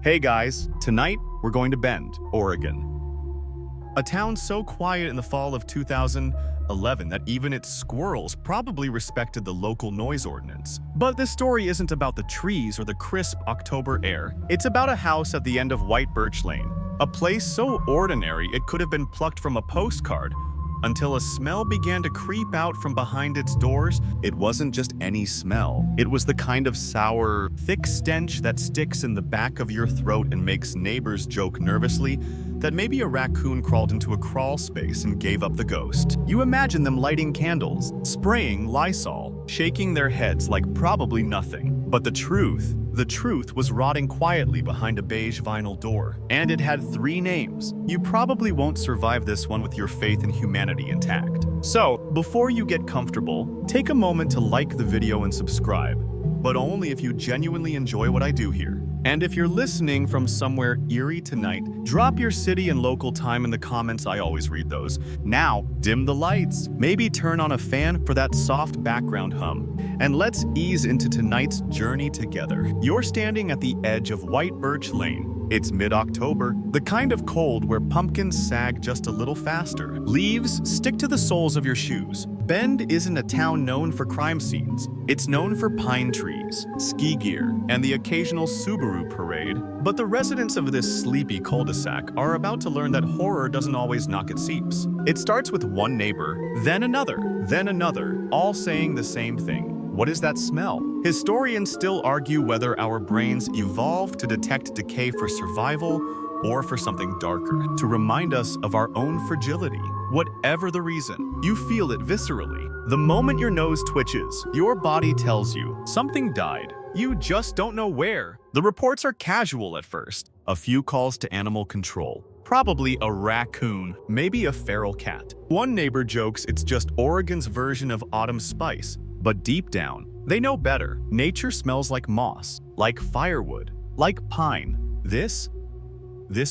Hey guys, tonight we're going to Bend, Oregon. A town so quiet in the fall of 2011 that even its squirrels probably respected the local noise ordinance. But this story isn't about the trees or the crisp October air. It's about a house at the end of White Birch Lane. A place so ordinary it could have been plucked from a postcard, until a smell began to creep out from behind its doors. It wasn't just any smell. It was the kind of sour, thick stench that sticks in the back of your throat and makes neighbors joke nervously that maybe a raccoon crawled into a crawl space and gave up the ghost. You imagine them lighting candles, spraying Lysol, shaking their heads like probably nothing. But the truth was rotting quietly behind a beige vinyl door. And it had 3 names. You probably won't survive this one with your faith in humanity intact. So, before you get comfortable, take a moment to like the video and subscribe, but only if you genuinely enjoy what I do here. And if you're listening from somewhere eerie tonight, drop your city and local time in the comments. I always read those. Now, dim the lights. Maybe turn on a fan for that soft background hum. And let's ease into tonight's journey together. You're standing at the edge of White Birch Lane. It's mid-October, the kind of cold where pumpkins sag just a little faster. Leaves stick to the soles of your shoes. Bend isn't a town known for crime scenes. It's known for pine trees, ski gear, and the occasional Subaru parade. But the residents of this sleepy cul-de-sac are about to learn that horror doesn't always knock at seats. It starts with one neighbor, then another, all saying the same thing. What is that smell? Historians still argue whether our brains evolved to detect decay for survival or for something darker, to remind us of our own fragility. Whatever the reason, you feel it viscerally. The moment your nose twitches, your body tells you something died. You just don't know where. The reports are casual at first. A few calls to animal control. Probably a raccoon, maybe a feral cat. One neighbor jokes it's just Oregon's version of autumn spice. But deep down, they know better. Nature smells like moss, like firewood, like pine. This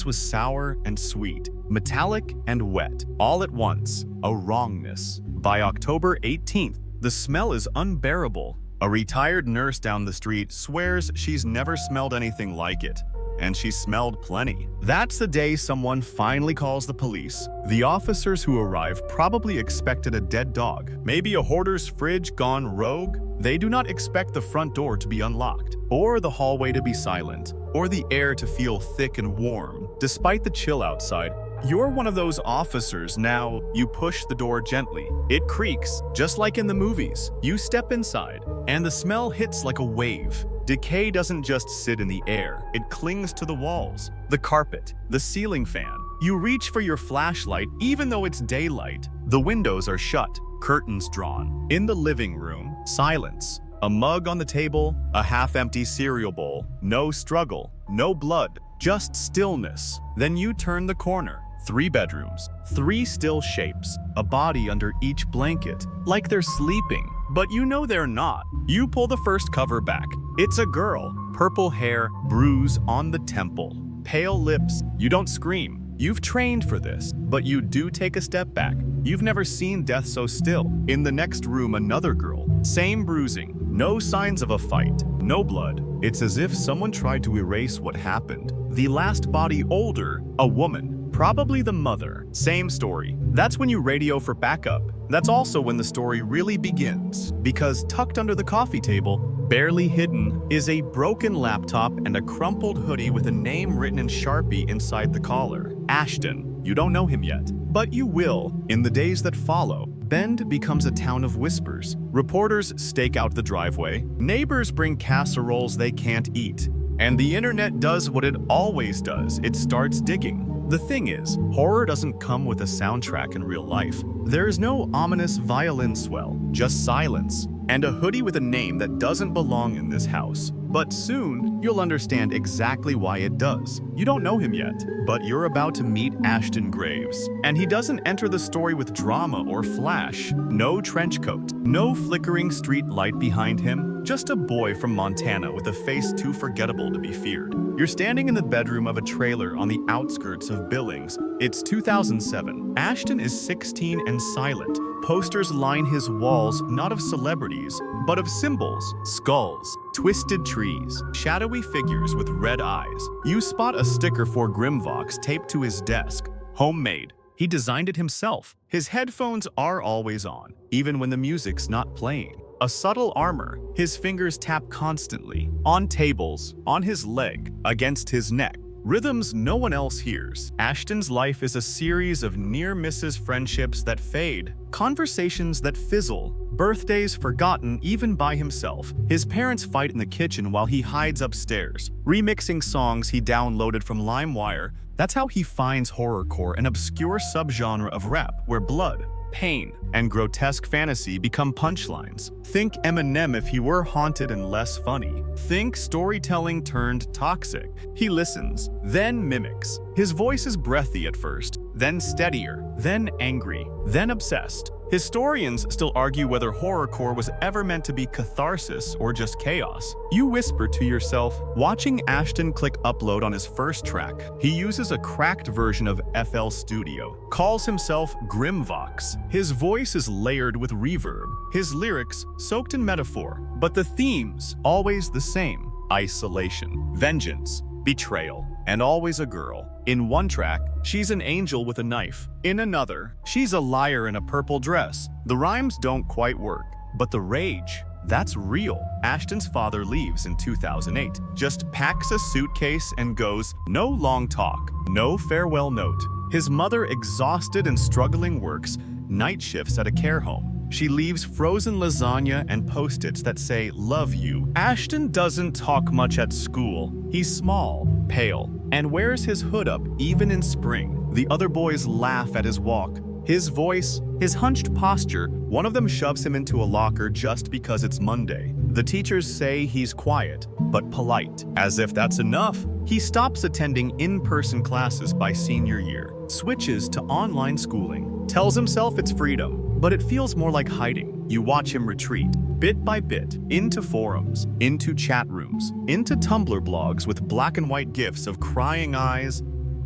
was sour and sweet, metallic and wet, all at once, a wrongness. By October 18th, the smell is unbearable. A retired nurse down the street swears she's never smelled anything like it. And she smelled plenty. That's the day someone finally calls the police. The officers who arrive probably expected a dead dog, maybe a hoarder's fridge gone rogue. They do not expect the front door to be unlocked, or the hallway to be silent, or the air to feel thick and warm. Despite the chill outside, you're one of those officers now. You push the door gently. It creaks, just like in the movies. You step inside, and the smell hits like a wave. Decay doesn't just sit in the air, it clings to the walls, the carpet, the ceiling fan. You reach for your flashlight even though it's daylight. The windows are shut, curtains drawn. In the living room, silence. A mug on the table, a half-empty cereal bowl. No struggle, no blood, just stillness. Then you turn the corner. 3 bedrooms, 3 still shapes, a body under each blanket, like they're sleeping. But you know they're not. You pull the first cover back. It's a girl, purple hair, bruise on the temple, pale lips. You don't scream. You've trained for this, but you do take a step back. You've never seen death so still. In the next room, another girl, same bruising, no signs of a fight, no blood. It's as if someone tried to erase what happened. The last body older, a woman, probably the mother. Same story. That's when you radio for backup. That's also when the story really begins, because tucked under the coffee table, barely hidden, is a broken laptop and a crumpled hoodie with a name written in Sharpie inside the collar. Ashton. You don't know him yet, but you will in the days that follow. Bend becomes a town of whispers. Reporters stake out the driveway. Neighbors bring casseroles they can't eat. And the internet does what it always does. It starts digging. The thing is, horror doesn't come with a soundtrack in real life. There's no ominous violin swell, just silence, and a hoodie with a name that doesn't belong in this house. But soon, you'll understand exactly why it does. You don't know him yet, but you're about to meet Ashton Graves. And he doesn't enter the story with drama or flash. No trench coat, no flickering street light behind him, just a boy from Montana with a face too forgettable to be feared. You're standing in the bedroom of a trailer on the outskirts of Billings. It's 2007. Ashton is 16 and silent, Posters line his walls not of celebrities, but of symbols, skulls, twisted trees, shadowy figures with red eyes. You spot a sticker for Grimvox taped to his desk. Homemade. He designed it himself. His headphones are always on, even when the music's not playing. A subtle armor. His fingers tap constantly. On tables, on his leg, against his neck. Rhythms no one else hears. Ashton's life is a series of near-misses, friendships that fade, conversations that fizzle, birthdays forgotten even by himself. His parents fight in the kitchen while he hides upstairs, remixing songs he downloaded from LimeWire. That's how he finds horrorcore, an obscure subgenre of rap where blood, pain, and grotesque fantasy become punchlines. Think Eminem if he were haunted and less funny. Think storytelling turned toxic. He listens, then mimics. His voice is breathy at first, then steadier, then angry, then obsessed. Historians still argue whether horrorcore was ever meant to be catharsis or just chaos. You whisper to yourself, watching Ashton click upload on his first track. He uses a cracked version of FL Studio, calls himself Grimvox. His voice is layered with reverb, his lyrics soaked in metaphor, but the themes always the same: isolation, vengeance, betrayal, and always a girl. In one track, she's an angel with a knife. In another, she's a liar in a purple dress. The rhymes don't quite work, but the rage, that's real. Ashton's father leaves in 2008, just packs a suitcase and goes. No long talk, no farewell note. His mother, exhausted and struggling, works night shifts at a care home. She leaves frozen lasagna and post-its that say, "Love you." Ashton doesn't talk much at school. He's small, pale, and wears his hood up even in spring. The other boys laugh at his walk, his voice, his hunched posture. One of them shoves him into a locker just because it's Monday. The teachers say he's quiet, but polite. As if that's enough, he stops attending in-person classes by senior year, switches to online schooling, tells himself it's freedom, but it feels more like hiding. You watch him retreat, bit by bit, into forums, into chat rooms, into Tumblr blogs with black and white gifs of crying eyes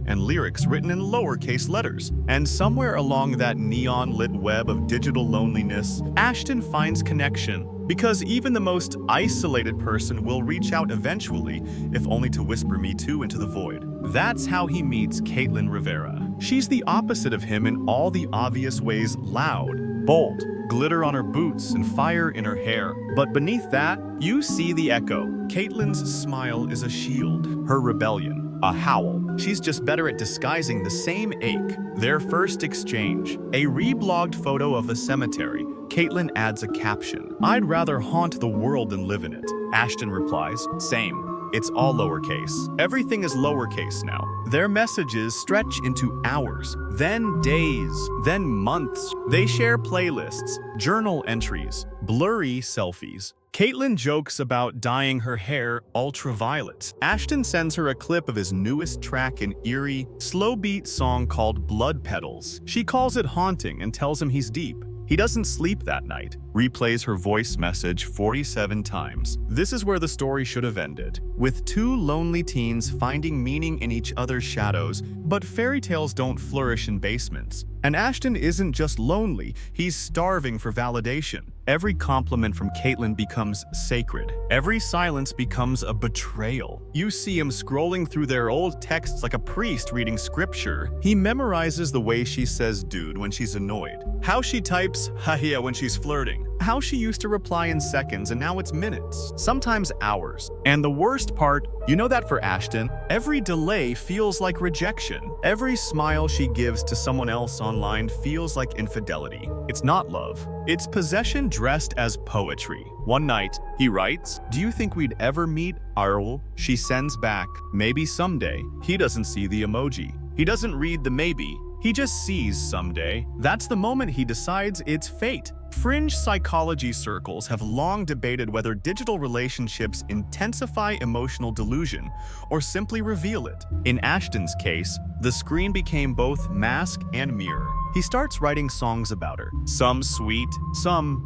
and lyrics written in lowercase letters. And somewhere along that neon-lit web of digital loneliness, Ashton finds connection, because even the most isolated person will reach out eventually, if only to whisper "me too" into the void. That's how he meets Caitlin Rivera. She's the opposite of him in all the obvious ways: loud, bold, glitter on her boots and fire in her hair. But beneath that, you see the echo. Caitlin's smile is a shield, her rebellion a howl. She's just better at disguising the same ache. Their first exchange, a reblogged photo of a cemetery. Caitlin adds a caption: "I'd rather haunt the world than live in it." Ashton replies, "Same." It's all lowercase. Everything is lowercase now. Their messages stretch into hours, then days, then months. They share playlists, journal entries, blurry selfies. Caitlin jokes about dyeing her hair ultraviolet. Ashton sends her a clip of his newest track, an eerie, slow-beat song called Blood Petals. She calls it haunting and tells him he's deep. He doesn't sleep that night, replays her voice message 47 times. This is where the story should have ended, with two lonely teens finding meaning in each other's shadows. But fairy tales don't flourish in basements. And Ashton isn't just lonely, he's starving for validation. Every compliment from Caitlin becomes sacred. Every silence becomes a betrayal. You see him scrolling through their old texts like a priest reading scripture. He memorizes the way she says "dude" when she's annoyed, how she types "ha yeah" when she's flirting, how she used to reply in seconds and now it's minutes, sometimes hours. And the worst part, you know that for Ashton, every delay feels like rejection. Every smile she gives to someone else online feels like infidelity. It's not love. It's possession dressed as poetry. One night, he writes, "Do you think we'd ever meet, Arl?" She sends back, "Maybe someday." He doesn't see the emoji. He doesn't read the maybe. He just sees someday. That's the moment he decides it's fate. Fringe psychology circles have long debated whether digital relationships intensify emotional delusion or simply reveal it. In Ashton's case, the screen became both mask and mirror. He starts writing songs about her, some sweet, some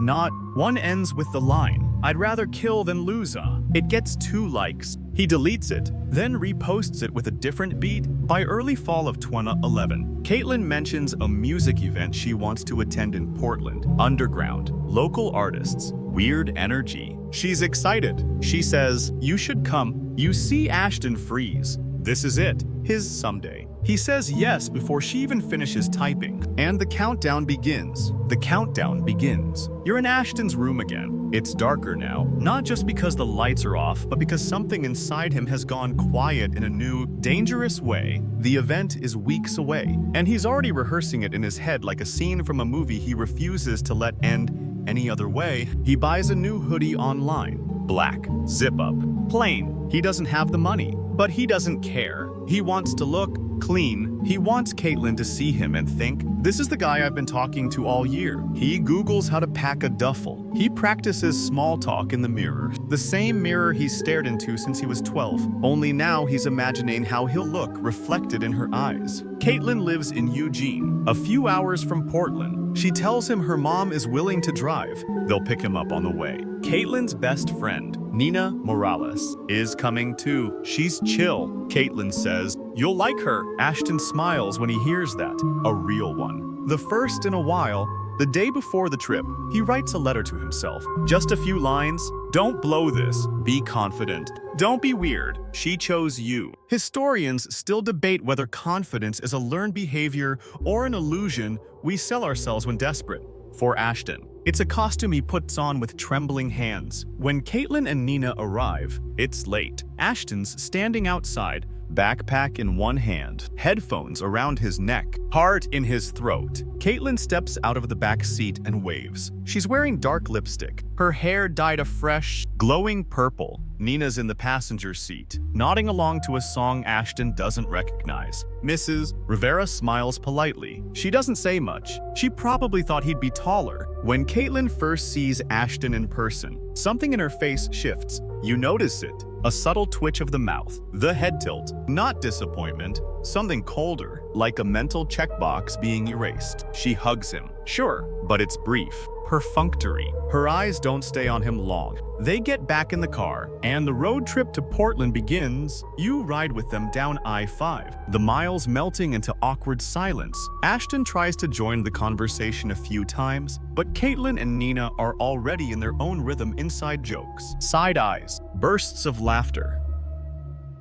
not. One ends with the line, "I'd rather kill than lose." It gets 2 likes, He deletes it, then reposts it with a different beat. By early fall of 2011, Caitlin mentions a music event she wants to attend in Portland. Underground, local artists, weird energy. She's excited. She says, "You should come." You see Ashton freeze. This is it, his someday. He says yes before she even finishes typing, and the countdown begins. The countdown begins. You're in Ashton's room again. It's darker now, not just because the lights are off, but because something inside him has gone quiet in a new, dangerous way. The event is weeks away, and he's already rehearsing it in his head like a scene from a movie he refuses to let end any other way. He buys a new hoodie online. Black, zip up, plain. He doesn't have the money, but he doesn't care. He wants to look clean. He wants Caitlin to see him and think, "This is the guy I've been talking to all year." He Googles how to pack a duffel. He practices small talk in the mirror, the same mirror he's stared into since he was 12. Only now he's imagining how he'll look reflected in her eyes. Caitlin lives in Eugene, a few hours from Portland. She tells him her mom is willing to drive. They'll pick him up on the way. Caitlin's best friend, Nina Morales, is coming too. She's chill, Caitlin says. "You'll like her." Ashton smiles when he hears that. A real one. The first in a while. The day before the trip, he writes a letter to himself. Just a few lines. "Don't blow this. Be confident. Don't be weird. She chose you." Historians still debate whether confidence is a learned behavior or an illusion we sell ourselves when desperate. For Ashton, it's a costume he puts on with trembling hands. When Caitlin and Nina arrive, it's late. Ashton's standing outside, backpack in one hand, headphones around his neck, heart in his throat. Caitlin steps out of the back seat and waves. She's wearing dark lipstick, her hair dyed a fresh, glowing purple. Nina's in the passenger seat, nodding along to a song Ashton doesn't recognize. Mrs. Rivera smiles politely. She doesn't say much. She probably thought he'd be taller. When Caitlin first sees Ashton in person, something in her face shifts. You notice it. A subtle twitch of the mouth, the head tilt, not disappointment, something colder, like a mental checkbox being erased. She hugs him. Sure, but it's brief, perfunctory. Her eyes don't stay on him long. They get back in the car, and the road trip to Portland begins. You ride with them down I-5, the miles melting into awkward silence. Ashton tries to join the conversation a few times, but Caitlin and Nina are already in their own rhythm, inside jokes, side eyes, bursts of laughter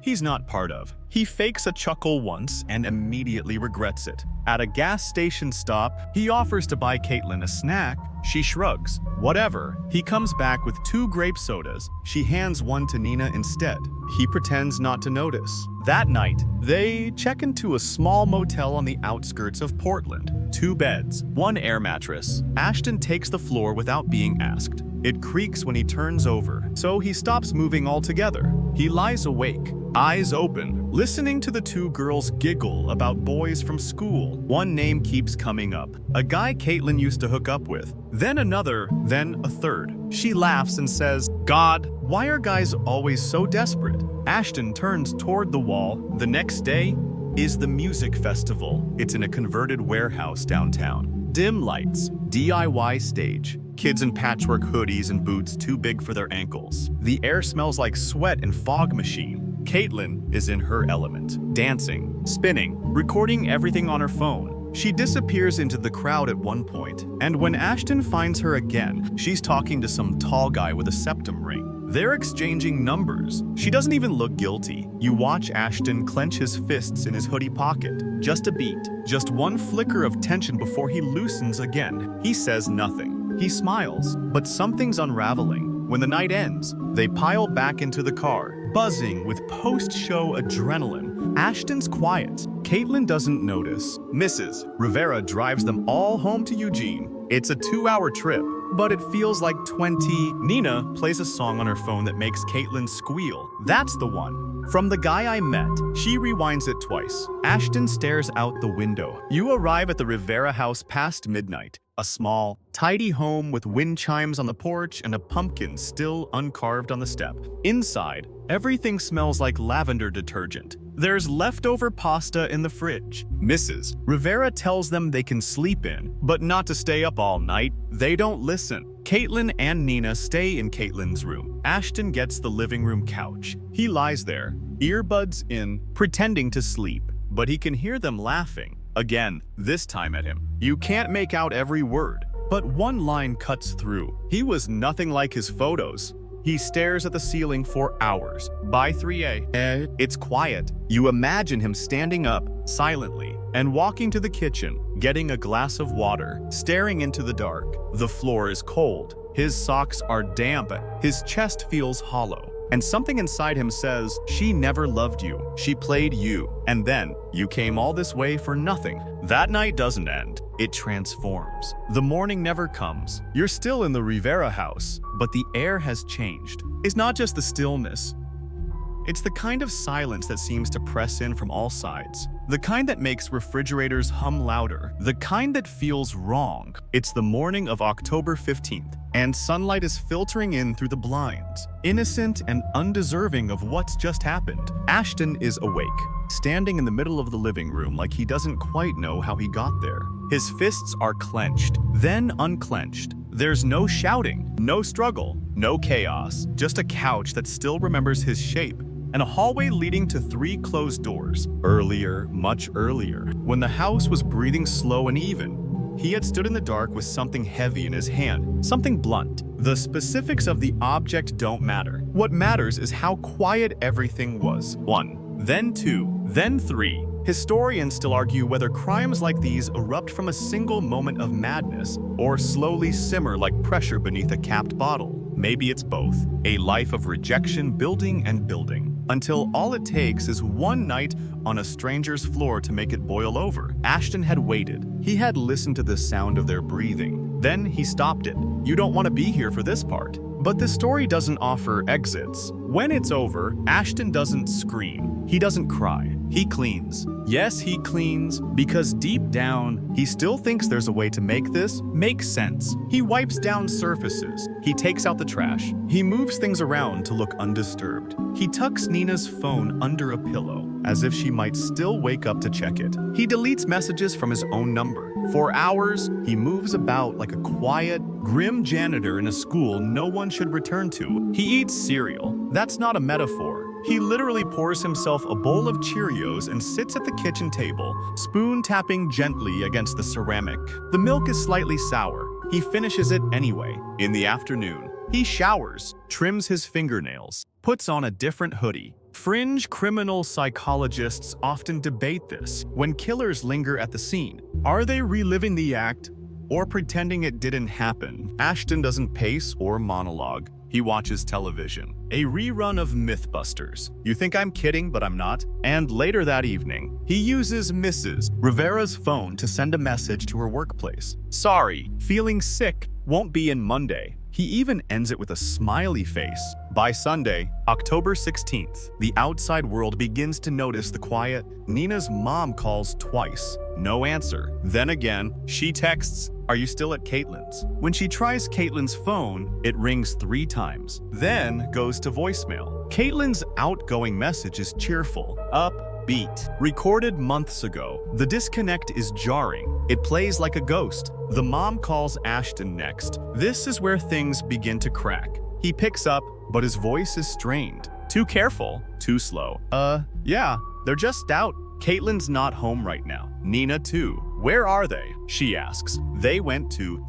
he's not part of. He fakes a chuckle once and immediately regrets it. At a gas station stop, he offers to buy Caitlin a snack. She shrugs. Whatever. He comes back with 2 grape sodas. She hands one to Nina instead. He pretends not to notice. That night, they check into a small motel on the outskirts of Portland. 2 beds, 1 air mattress. Ashton takes the floor without being asked. It creaks when he turns over, so he stops moving altogether. He lies awake, eyes open, listening to the 2 girls giggle about boys from school. One name keeps coming up, a guy Caitlin used to hook up with. Then another, then a third. She laughs and says, "God, why are guys always so desperate?" Ashton turns toward the wall. The next day is the music festival. It's in a converted warehouse downtown. Dim lights, DIY stage. Kids in patchwork hoodies and boots too big for their ankles. The air smells like sweat and fog machine. Caitlin is in her element, dancing, spinning, recording everything on her phone. She disappears into the crowd at one point, and when Ashton finds her again, she's talking to some tall guy with a septum ring. They're exchanging numbers. She doesn't even look guilty. You watch Ashton clench his fists in his hoodie pocket. Just a beat, just one flicker of tension before he loosens again. He says nothing. He smiles, but something's unraveling. When the night ends, they pile back into the car, buzzing with post-show adrenaline. Ashton's quiet. Caitlin doesn't notice. Mrs. Rivera drives them all home to Eugene. It's a 2-hour trip, but it feels like 20. Nina plays a song on her phone that makes Caitlin squeal. That's the one. From the guy I met. She rewinds it twice. Ashton stares out the window. You arrive at the Rivera house past midnight. A small, tidy home with wind chimes on the porch and a pumpkin still uncarved on the step. Inside, everything smells like lavender detergent. There's leftover pasta in the fridge. Mrs. Rivera tells them they can sleep in, but not to stay up all night. They don't listen. Caitlin and Nina stay in Caitlin's room. Ashton gets the living room couch. He lies there, earbuds in, pretending to sleep, but he can hear them laughing. Again, this time at him. You can't make out every word, but one line cuts through. He was nothing like his photos. He stares at the ceiling for hours. By 3 a.m., it's quiet. You imagine him standing up, silently, and walking to the kitchen, getting a glass of water, staring into the dark. The floor is cold. His socks are damp. His chest feels hollow. And something inside him says, she never loved you. She played you. And then, you came all this way for nothing. That night doesn't end. It transforms. The morning never comes. You're still in the Rivera house, but the air has changed. It's not just the stillness. It's the kind of silence that seems to press in from all sides. The kind that makes refrigerators hum louder. The kind that feels wrong. It's the morning of October 15th, and sunlight is filtering in through the blinds. Innocent and undeserving of what's just happened. Ashton is awake, standing in the middle of the living room like he doesn't quite know how he got there. His fists are clenched, then unclenched. There's no shouting, no struggle, no chaos, just a couch that still remembers his shape, and a hallway leading to 3 closed doors. Earlier, much earlier, when the house was breathing slow and even, he had stood in the dark with something heavy in his hand, something blunt. The specifics of the object don't matter. What matters is how quiet everything was. 1, then 2, then 3. Historians still argue whether crimes like these erupt from a single moment of madness or slowly simmer like pressure beneath a capped bottle. Maybe it's both. A life of rejection building and building, until all it takes is one night on a stranger's floor to make it boil over. Ashton had waited. He had listened to the sound of their breathing. Then he stopped it. You don't want to be here for this part. But this story doesn't offer exits. When it's over, Ashton doesn't scream. He doesn't cry. He cleans. Yes, he cleans, because deep down, he still thinks there's a way to make this make sense. He wipes down surfaces. He takes out the trash. He moves things around to look undisturbed. He tucks Nina's phone under a pillow, as if she might still wake up to check it. He deletes messages from his own number. For hours, he moves about like a quiet, grim janitor in a school no one should return to. He eats cereal. That's not a metaphor. He literally pours himself a bowl of Cheerios and sits at the kitchen table, spoon tapping gently against the ceramic. The milk is slightly sour. He finishes it anyway. In the afternoon, he showers, trims his fingernails, puts on a different hoodie. Fringe criminal psychologists often debate this when killers linger at the scene. Are they reliving the act or pretending it didn't happen? Ashton doesn't pace or monologue. He watches television. A rerun of Mythbusters. You think I'm kidding, but I'm not. And later that evening, he uses Mrs. Rivera's phone to send a message to her workplace. Sorry, feeling sick, won't be in Monday. He even ends it with a smiley face. By Sunday, October 16th, the outside world begins to notice the quiet. Nina's mom calls twice. No answer. Then again, she texts, "Are you still at Caitlin's?" When she tries Caitlin's phone, it rings 3 times, then goes to voicemail. Caitlin's outgoing message is cheerful, upbeat, recorded months ago. The disconnect is jarring. It plays like a ghost. The mom calls Ashton next. This is where things begin to crack. He picks up, but his voice is strained. Too careful, too slow. Yeah, they're just out. Caitlin's not home right now. Nina too. Where are they? She asks. They went to,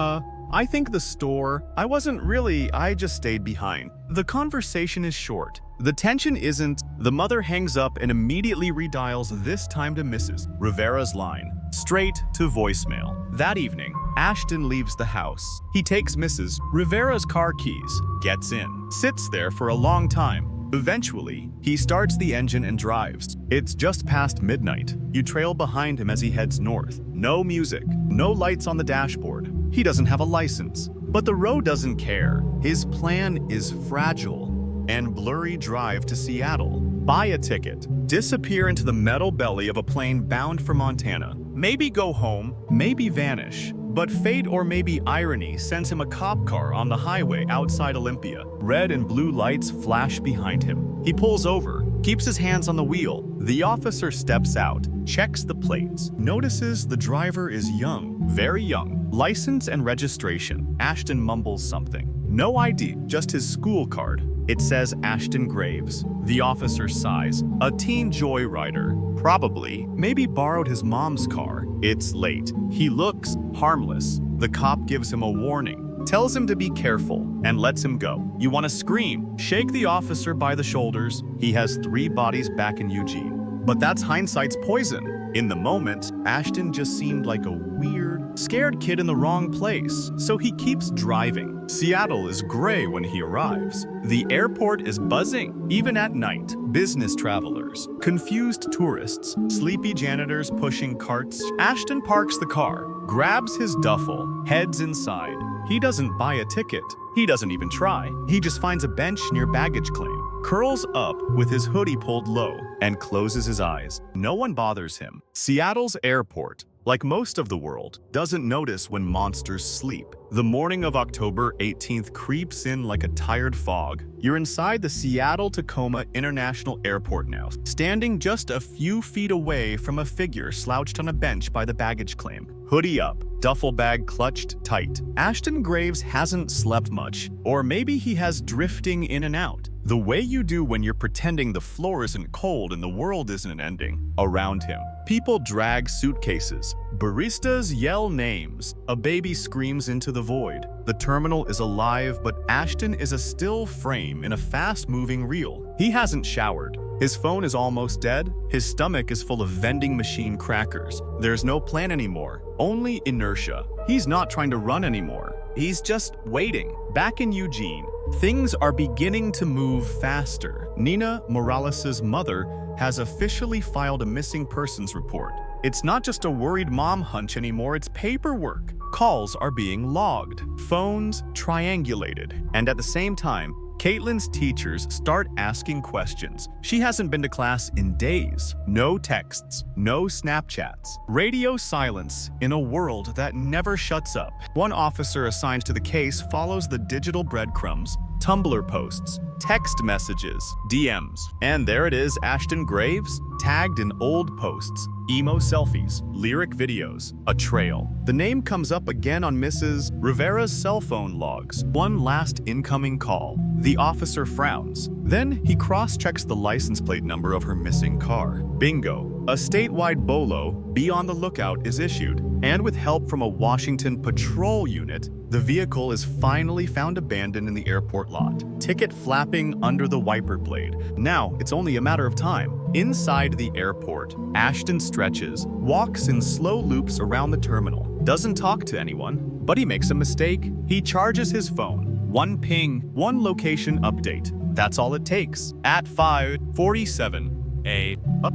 I think the store. I just stayed behind. The conversation is short. The tension isn't. The mother hangs up and immediately redials, this time to Mrs. Rivera's line. Straight to voicemail. That evening, Ashton leaves the house. He takes Mrs. Rivera's car keys, gets in, sits there for a long time. Eventually, he starts the engine and drives. It's just past midnight. You trail behind him as he heads north. No music, no lights on the dashboard. He doesn't have a license, but the road doesn't care. His plan is fragile and blurry. Drive to Seattle, buy a ticket, disappear into the metal belly of a plane bound for Montana. Maybe go home, maybe vanish. But fate, or maybe irony, sends him a cop car on the highway outside Olympia. Red and blue lights flash behind him. He pulls over, keeps his hands on the wheel. The officer steps out, checks the plates, notices the driver is young, very young. License and registration. Ashton mumbles something. No ID, just his school card. It says Ashton Graves. The officer sighs. A teen joyrider. Probably. Maybe borrowed his mom's car. It's late. He looks harmless. The cop gives him a warning, tells him to be careful, and lets him go. You want to scream? Shake the officer by the shoulders. He has 3 bodies back in Eugene. But that's hindsight's poison. In the moment, Ashton just seemed like a weird, scared kid in the wrong place, so he keeps driving. Seattle is gray when he arrives. The airport is buzzing, even at night. Business travelers, confused tourists, sleepy janitors pushing carts. Ashton parks the car, grabs his duffel, heads inside. He doesn't buy a ticket. He doesn't even try. He just finds a bench near baggage claim, curls up with his hoodie pulled low, and closes his eyes. No one bothers him. Seattle's airport, like most of the world, doesn't notice when monsters sleep. The morning of October 18th creeps in like a tired fog. You're inside the Seattle-Tacoma International Airport now, standing just a few feet away from a figure slouched on a bench by the baggage claim. Hoodie up, duffel bag clutched tight. Ashton Graves hasn't slept much, or maybe he has drifting in and out. The way you do when you're pretending the floor isn't cold and the world isn't ending. Around him, people drag suitcases. Baristas yell names. A baby screams into the void. The terminal is alive, but Ashton is a still frame in a fast-moving reel. He hasn't showered. His phone is almost dead. His stomach is full of vending machine crackers. There's no plan anymore, only inertia. He's not trying to run anymore. He's just waiting. Back in Eugene, things are beginning to move faster. Nina Morales' mother has officially filed a missing persons report. It's not just a worried mom hunch anymore, it's paperwork. Calls are being logged, phones triangulated, and at the same time, Caitlin's teachers start asking questions. She hasn't been to class in days. No texts, no Snapchats. Radio silence in a world that never shuts up. One officer assigned to the case follows the digital breadcrumbs, Tumblr posts, text messages, DMs. And there it is, Ashton Graves, tagged in old posts, emo selfies, lyric videos, a trail. The name comes up again on Mrs. Rivera's cell phone logs. One last incoming call. The officer frowns. Then he cross-checks the license plate number of her missing car. Bingo. A statewide BOLO, be on the lookout, is issued. And with help from a Washington patrol unit, the vehicle is finally found abandoned in the airport lot. Ticket flapping under the wiper blade. Now, it's only a matter of time. Inside the airport, Ashton stretches, walks in slow loops around the terminal. Doesn't talk to anyone, but he makes a mistake. He charges his phone. One ping, one location update. That's all it takes. At 5:47,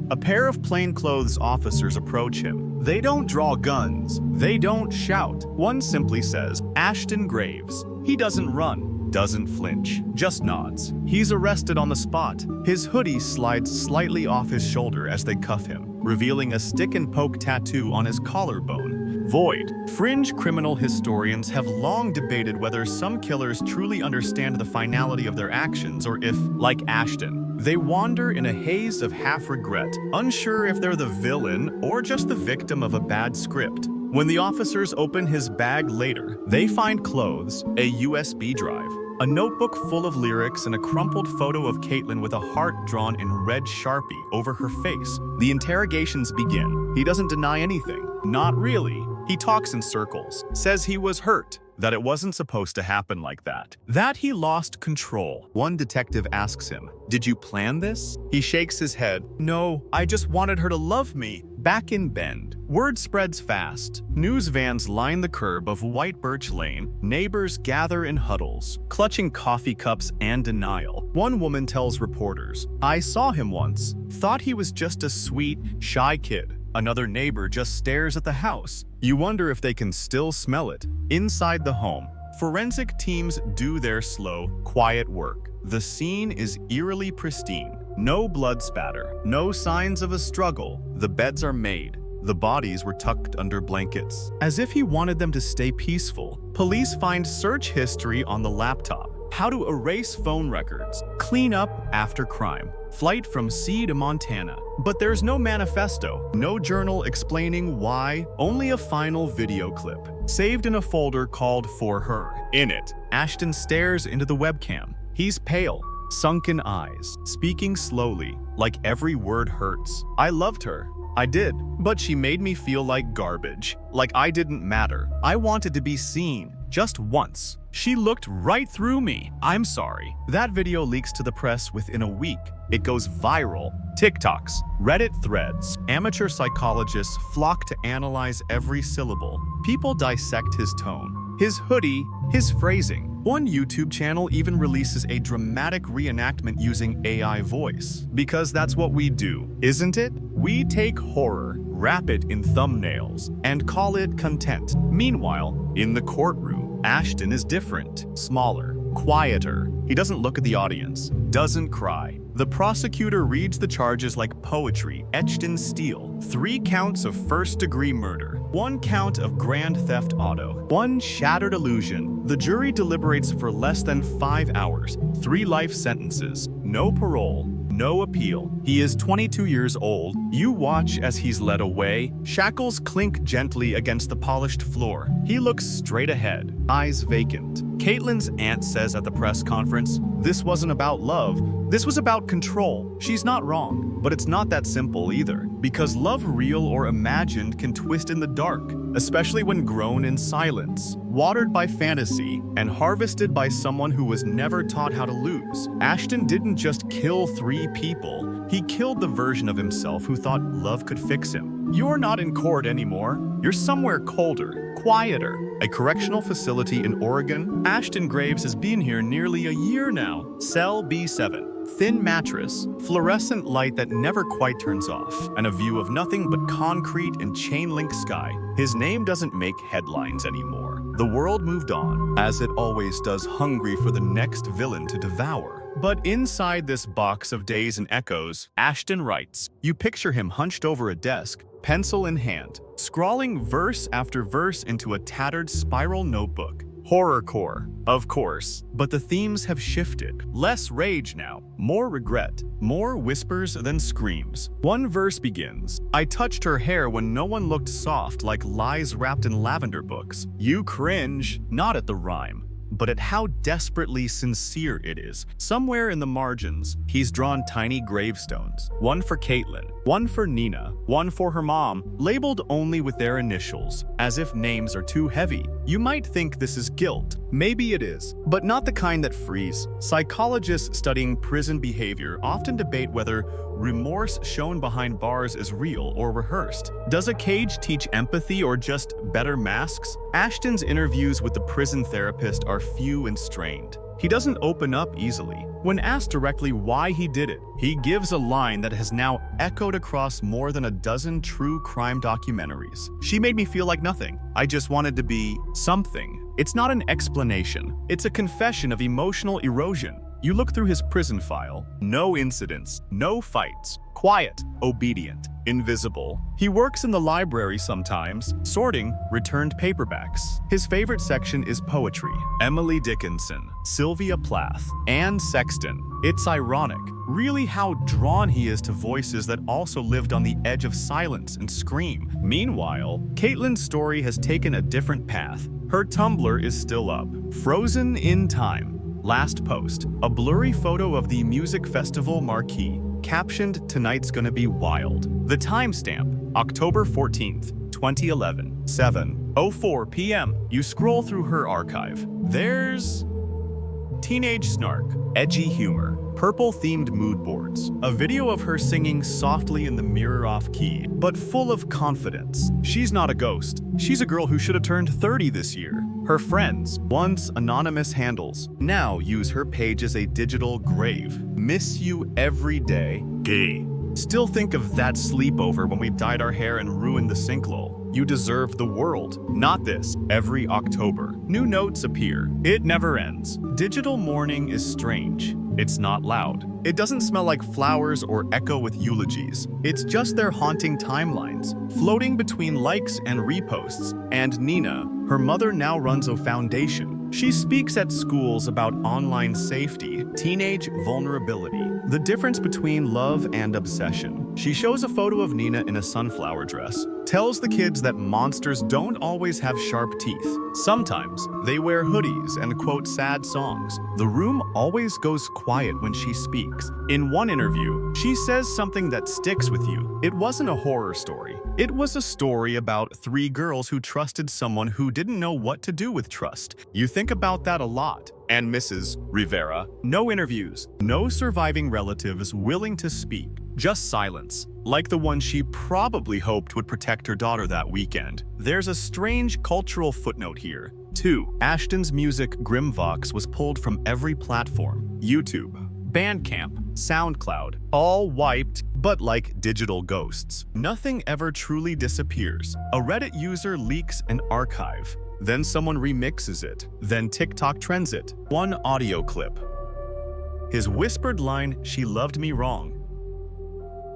a pair of plainclothes officers approach him. They don't draw guns. They don't shout. One simply says, Ashton Graves. He doesn't run, doesn't flinch, just nods. He's arrested on the spot. His hoodie slides slightly off his shoulder as they cuff him, revealing a stick-and-poke tattoo on his collarbone. Void. Fringe criminal historians have long debated whether some killers truly understand the finality of their actions or if, like Ashton, they wander in a haze of half-regret, unsure if they're the villain or just the victim of a bad script. When the officers open his bag later, they find clothes, a USB drive, a notebook full of lyrics, and a crumpled photo of Caitlin with a heart drawn in red Sharpie over her face. The interrogations begin. He doesn't deny anything. Not really. He talks in circles, says he was hurt, that it wasn't supposed to happen like that, that he lost control. One detective asks him, "Did you plan this?" He shakes his head. "No, I just wanted her to love me." Back in Bend, word spreads fast. News vans line the curb of White Birch Lane. Neighbors gather in huddles, clutching coffee cups and denial. One woman tells reporters, "I saw him once, thought he was just a sweet, shy kid." Another neighbor just stares at the house. You wonder if they can still smell it. Inside the home, forensic teams do their slow, quiet work. The scene is eerily pristine. No blood spatter, no signs of a struggle. The beds are made. The bodies were tucked under blankets. As if he wanted them to stay peaceful, police find search history on the laptop. How to erase phone records. Clean up after crime. Flight from sea to Montana. But there's no manifesto, no journal explaining why, only a final video clip, saved in a folder called For Her. In it, Ashton stares into the webcam. He's pale, sunken eyes, speaking slowly, like every word hurts. I loved her. I did, but she made me feel like garbage, like I didn't matter. I wanted to be seen, just once. She looked right through me. I'm sorry. That video leaks to the press within a week. It goes viral. TikToks, Reddit threads, amateur psychologists flock to analyze every syllable. People dissect his tone, his hoodie, his phrasing. One YouTube channel even releases a dramatic reenactment using AI voice. Because that's what we do, isn't it? We take horror, wrap it in thumbnails, and call it content. Meanwhile, in the courtroom, Ashton is different, smaller, quieter. He doesn't look at the audience, doesn't cry. The prosecutor reads the charges like poetry etched in steel. 3 counts of first-degree murder, 1 count of grand theft auto, 1 shattered illusion. The jury deliberates for less than 5 hours. 3 life sentences, no parole, no appeal. He is 22 years old. You watch as he's led away. Shackles clink gently against the polished floor. He looks straight ahead, eyes vacant. Caitlin's aunt says at the press conference, "This wasn't about love. This was about control." She's not wrong, but it's not that simple either. Because love, real or imagined, can twist in the dark, especially when grown in silence, watered by fantasy, and harvested by someone who was never taught how to lose. Ashton didn't just kill 3 people, he killed the version of himself who thought love could fix him. You're not in court anymore. You're somewhere colder, quieter. A correctional facility in Oregon. Ashton Graves has been here nearly a year now. Cell B7. Thin mattress, fluorescent light that never quite turns off, and a view of nothing but concrete and chain-link sky. His name doesn't make headlines anymore. The world moved on, as it always does, hungry for the next villain to devour. But inside this box of days and echoes, Ashton writes. You picture him hunched over a desk, pencil in hand, scrawling verse after verse into a tattered spiral notebook. Horrorcore, of course, but the themes have shifted. Less rage now, more regret, more whispers than screams. One verse begins, I touched her hair when no one looked soft, like lies wrapped in lavender books. You cringe, not at the rhyme, but at how desperately sincere it is. Somewhere in the margins, he's drawn tiny gravestones. One for Caitlin, one for Nina, one for her mom, labeled only with their initials, as if names are too heavy. You might think this is guilt. Maybe it is, but not the kind that frees. Psychologists studying prison behavior often debate whether remorse shown behind bars is real or rehearsed. Does a cage teach empathy or just better masks? Ashton's interviews with the prison therapist are few and strained. He doesn't open up easily. When asked directly why he did it, he gives a line that has now echoed across more than a dozen true crime documentaries. She made me feel like nothing. I just wanted to be something. It's not an explanation. It's a confession of emotional erosion. You look through his prison file, no incidents, no fights, quiet, obedient, invisible. He works in the library sometimes, sorting returned paperbacks. His favorite section is poetry. Emily Dickinson, Sylvia Plath, Anne Sexton. It's ironic, really, how drawn he is to voices that also lived on the edge of silence and scream. Meanwhile, Caitlin's story has taken a different path. Her Tumblr is still up, frozen in time. Last post, a blurry photo of the music festival marquee, captioned, "Tonight's gonna be wild." The timestamp, October 14th, 2011, 7:04 p.m. You scroll through her archive. There's teenage snark, edgy humor, purple-themed mood boards, a video of her singing softly in the mirror off-key, but full of confidence. She's not a ghost. She's a girl who should have turned 30 this year. Her friends, once anonymous handles, now use her page as a digital grave. Miss you every day. Gay. Still think of that sleepover when we dyed our hair and ruined the sinkhole. You deserve the world, not this. Every October, new notes appear. It never ends. Digital mourning is strange. It's not loud. It doesn't smell like flowers or echo with eulogies. It's just their haunting timelines, floating between likes and reposts. And Nina, her mother, now runs a foundation, She speaks at schools about online safety, teenage vulnerability, the difference between love and obsession. She shows a photo of Nina in a sunflower dress, tells the kids that monsters don't always have sharp teeth. Sometimes they wear hoodies and quote sad songs. The room always goes quiet when she speaks. In one interview, she says something that sticks with you. It wasn't a horror story. It was a story about three girls who trusted someone who didn't know what to do with trust. You think about that a lot. And Mrs. Rivera, no interviews, no surviving relatives willing to speak, just silence, like the one she probably hoped would protect her daughter that weekend. There's a strange cultural footnote here. 2. Ashton's music Grimvox was pulled from every platform. YouTube, Bandcamp, SoundCloud, all wiped, but like digital ghosts. Nothing ever truly disappears. A Reddit user leaks an archive. Then someone remixes it. Then TikTok trends it. One audio clip. His whispered line, "She loved me wrong,"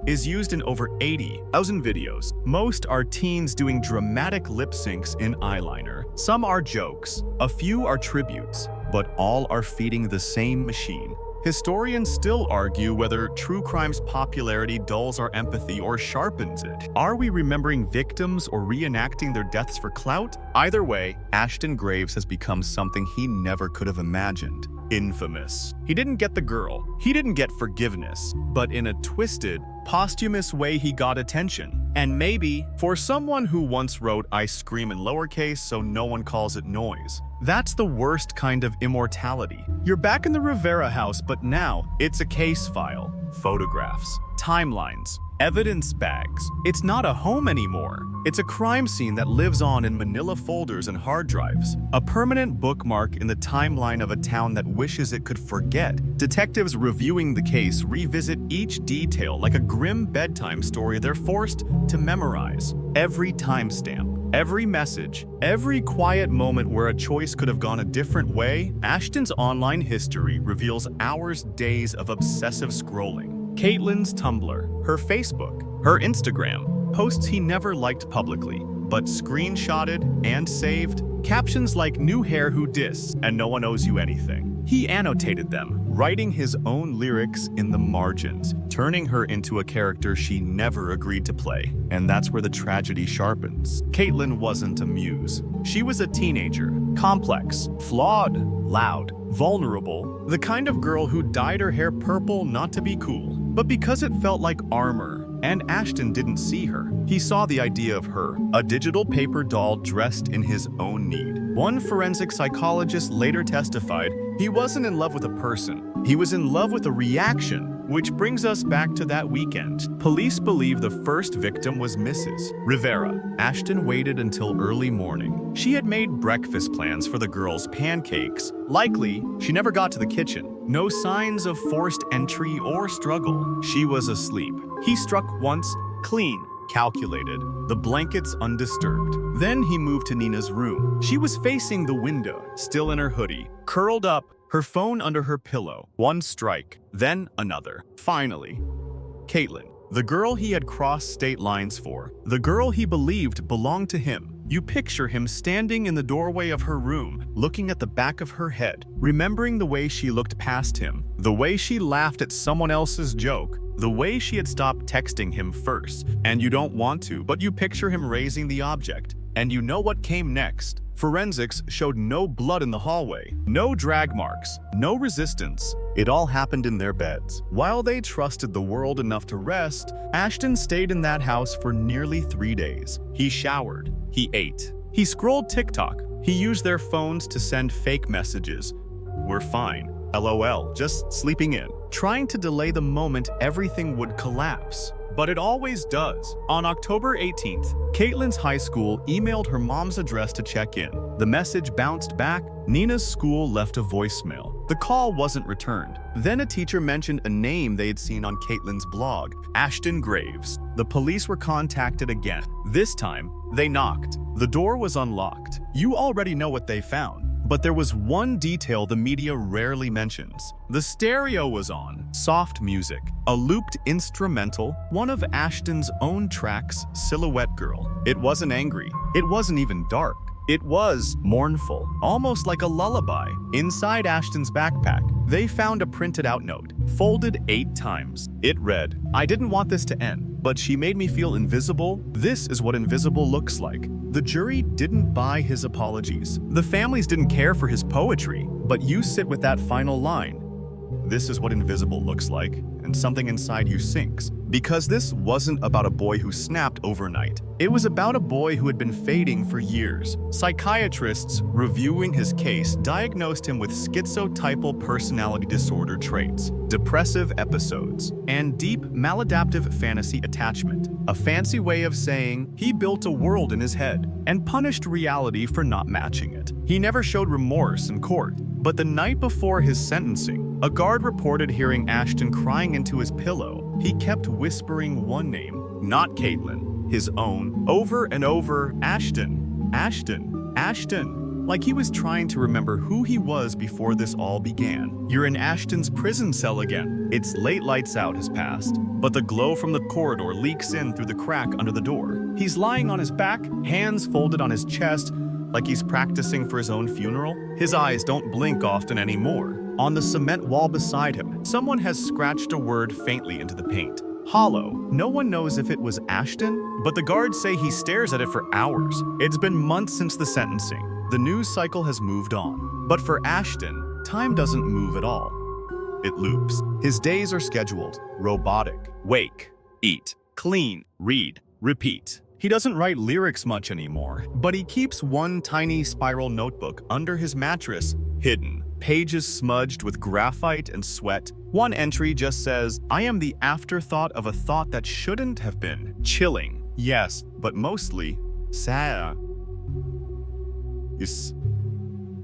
is used in over 80,000 videos. Most are teens doing dramatic lip syncs in eyeliner. Some are jokes, a few are tributes, but all are feeding the same machine. Historians still argue whether true crime's popularity dulls our empathy or sharpens it. Are we remembering victims or reenacting their deaths for clout? Either way, Ashton Graves has become something he never could have imagined. Infamous. He didn't get the girl. He didn't get forgiveness. But in a twisted, posthumous way, he got attention. And maybe, for someone who once wrote "I scream" in lowercase so no one calls it noise, that's the worst kind of immortality. You're back in the Rivera house, but now it's a case file. Photographs, timelines, evidence bags. It's not a home anymore. It's a crime scene that lives on in manila folders and hard drives. A permanent bookmark in the timeline of a town that wishes it could forget. Detectives reviewing the case revisit each detail like a grim bedtime story they're forced to memorize. Every timestamp, every message, every quiet moment where a choice could have gone a different way. Ashton's online history reveals hours, days of obsessive scrolling. Caitlin's Tumblr, her Facebook, her Instagram, posts he never liked publicly, but screenshotted and saved. Captions like "new hair who dis" and "no one owes you anything." He annotated them, writing his own lyrics in the margins, turning her into a character she never agreed to play. And that's where the tragedy sharpens. Caitlin wasn't a muse. She was a teenager, complex, flawed, loud, vulnerable, the kind of girl who dyed her hair purple not to be cool, but because it felt like armor. And Ashton didn't see her. He saw the idea of her, a digital paper doll dressed in his own need. One forensic psychologist later testified he wasn't in love with a person. He was in love with a reaction, which brings us back to that weekend. Police believe the first victim was Mrs. Rivera. Ashton waited until early morning. She had made breakfast plans for the girls' pancakes. Likely, she never got to the kitchen. No signs of forced entry or struggle. She was asleep. He struck once, clean, calculated, the blankets undisturbed. Then he moved to Nina's room. She was facing the window, still in her hoodie, curled up, her phone under her pillow. One strike, then another. Finally, Caitlin, the girl he had crossed state lines for, the girl he believed belonged to him. You picture him standing in the doorway of her room, looking at the back of her head, remembering the way she looked past him, the way she laughed at someone else's joke, the way she had stopped texting him first. And you don't want to, but you picture him raising the object. And you know what came next. Forensics showed no blood in the hallway, no drag marks, no resistance. It all happened in their beds. While they trusted the world enough to rest, Ashton stayed in that house for nearly 3 days. He showered, he ate, he scrolled TikTok, he used their phones to send fake messages. "We're fine. LOL, just sleeping in." Trying to delay the moment everything would collapse. But it always does. On October 18th, Caitlin's high school emailed her mom's address to check in. The message bounced back. Nina's school left a voicemail. The call wasn't returned. Then a teacher mentioned a name they'd seen on Caitlin's blog, Ashton Graves. The police were contacted again. This time, they knocked. The door was unlocked. You already know what they found. But there was one detail the media rarely mentions. The stereo was on, soft music, a looped instrumental, one of Ashton's own tracks, Silhouette Girl. It wasn't angry. It wasn't even dark. It was mournful, almost like a lullaby. Inside Ashton's backpack, they found a printed out note, folded 8 times. It read, "I didn't want this to end, but she made me feel invisible. This is what invisible looks like." The jury didn't buy his apologies. The families didn't care for his poetry, but you sit with that final line. This is what invisible looks like, and something inside you sinks. Because this wasn't about a boy who snapped overnight. It was about a boy who had been fading for years. Psychiatrists reviewing his case diagnosed him with schizotypal personality disorder traits, depressive episodes, and deep maladaptive fantasy attachment. A fancy way of saying he built a world in his head and punished reality for not matching it. He never showed remorse in court, but the night before his sentencing, a guard reported hearing Ashton crying into his pillow. He kept whispering one name, not Caitlin, his own, over and over, Ashton, Ashton, Ashton, like he was trying to remember who he was before this all began. You're in Ashton's prison cell again. Its late lights out has passed, but the glow from the corridor leaks in through the crack under the door. He's lying on his back, hands folded on his chest, like he's practicing for his own funeral. His eyes don't blink often anymore. On the cement wall beside him, someone has scratched a word faintly into the paint. Hollow. No one knows if it was Ashton, but the guards say he stares at it for hours. It's been months since the sentencing. The news cycle has moved on. But for Ashton, time doesn't move at all. It loops. His days are scheduled, robotic. Wake, eat, clean, read, repeat. He doesn't write lyrics much anymore, but he keeps one tiny spiral notebook under his mattress, hidden. Pages smudged with graphite and sweat. One entry just says, "I am the afterthought of a thought that shouldn't have been." Chilling, yes, but mostly sad. Yes.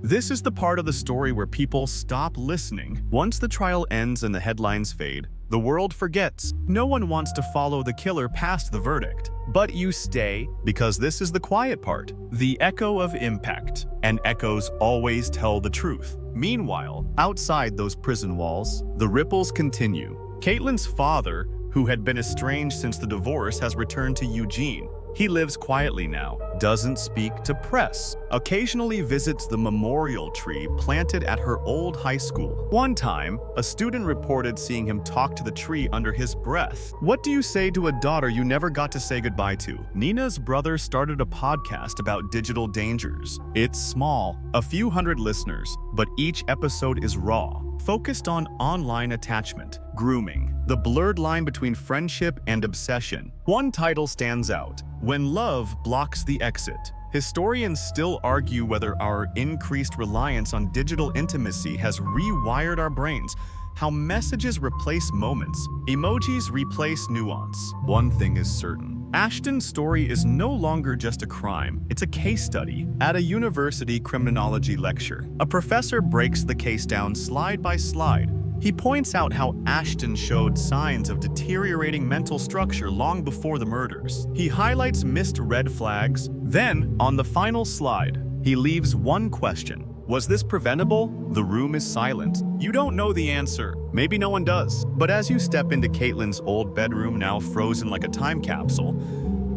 This is the part of the story where people stop listening. Once the trial ends and the headlines fade, the world forgets. No one wants to follow the killer past the verdict. But you stay, because this is the quiet part, the echo of impact. And echoes always tell the truth. Meanwhile, outside those prison walls, the ripples continue. Caitlin's father, who had been estranged since the divorce, has returned to Eugene. He lives quietly now, doesn't speak to press, occasionally visits the memorial tree planted at her old high school. One time, a student reported seeing him talk to the tree under his breath. What do you say to a daughter you never got to say goodbye to? Nina's brother started a podcast about digital dangers. It's small, a few hundred listeners, but each episode is raw, focused on online attachment, grooming, the blurred line between friendship and obsession. One title stands out: When Love Blocks the Exit. Historians still argue whether our increased reliance on digital intimacy has rewired our brains, how messages replace moments, emojis replace nuance. One thing is certain: Ashton's story is no longer just a crime, it's a case study. At a university criminology lecture, a professor breaks the case down slide by slide. He points out how Ashton showed signs of deteriorating mental structure long before the murders. He highlights missed red flags. Then, on the final slide, he leaves one question. Was this preventable? The room is silent. You don't know the answer. Maybe no one does. But as you step into Caitlin's old bedroom, now frozen like a time capsule,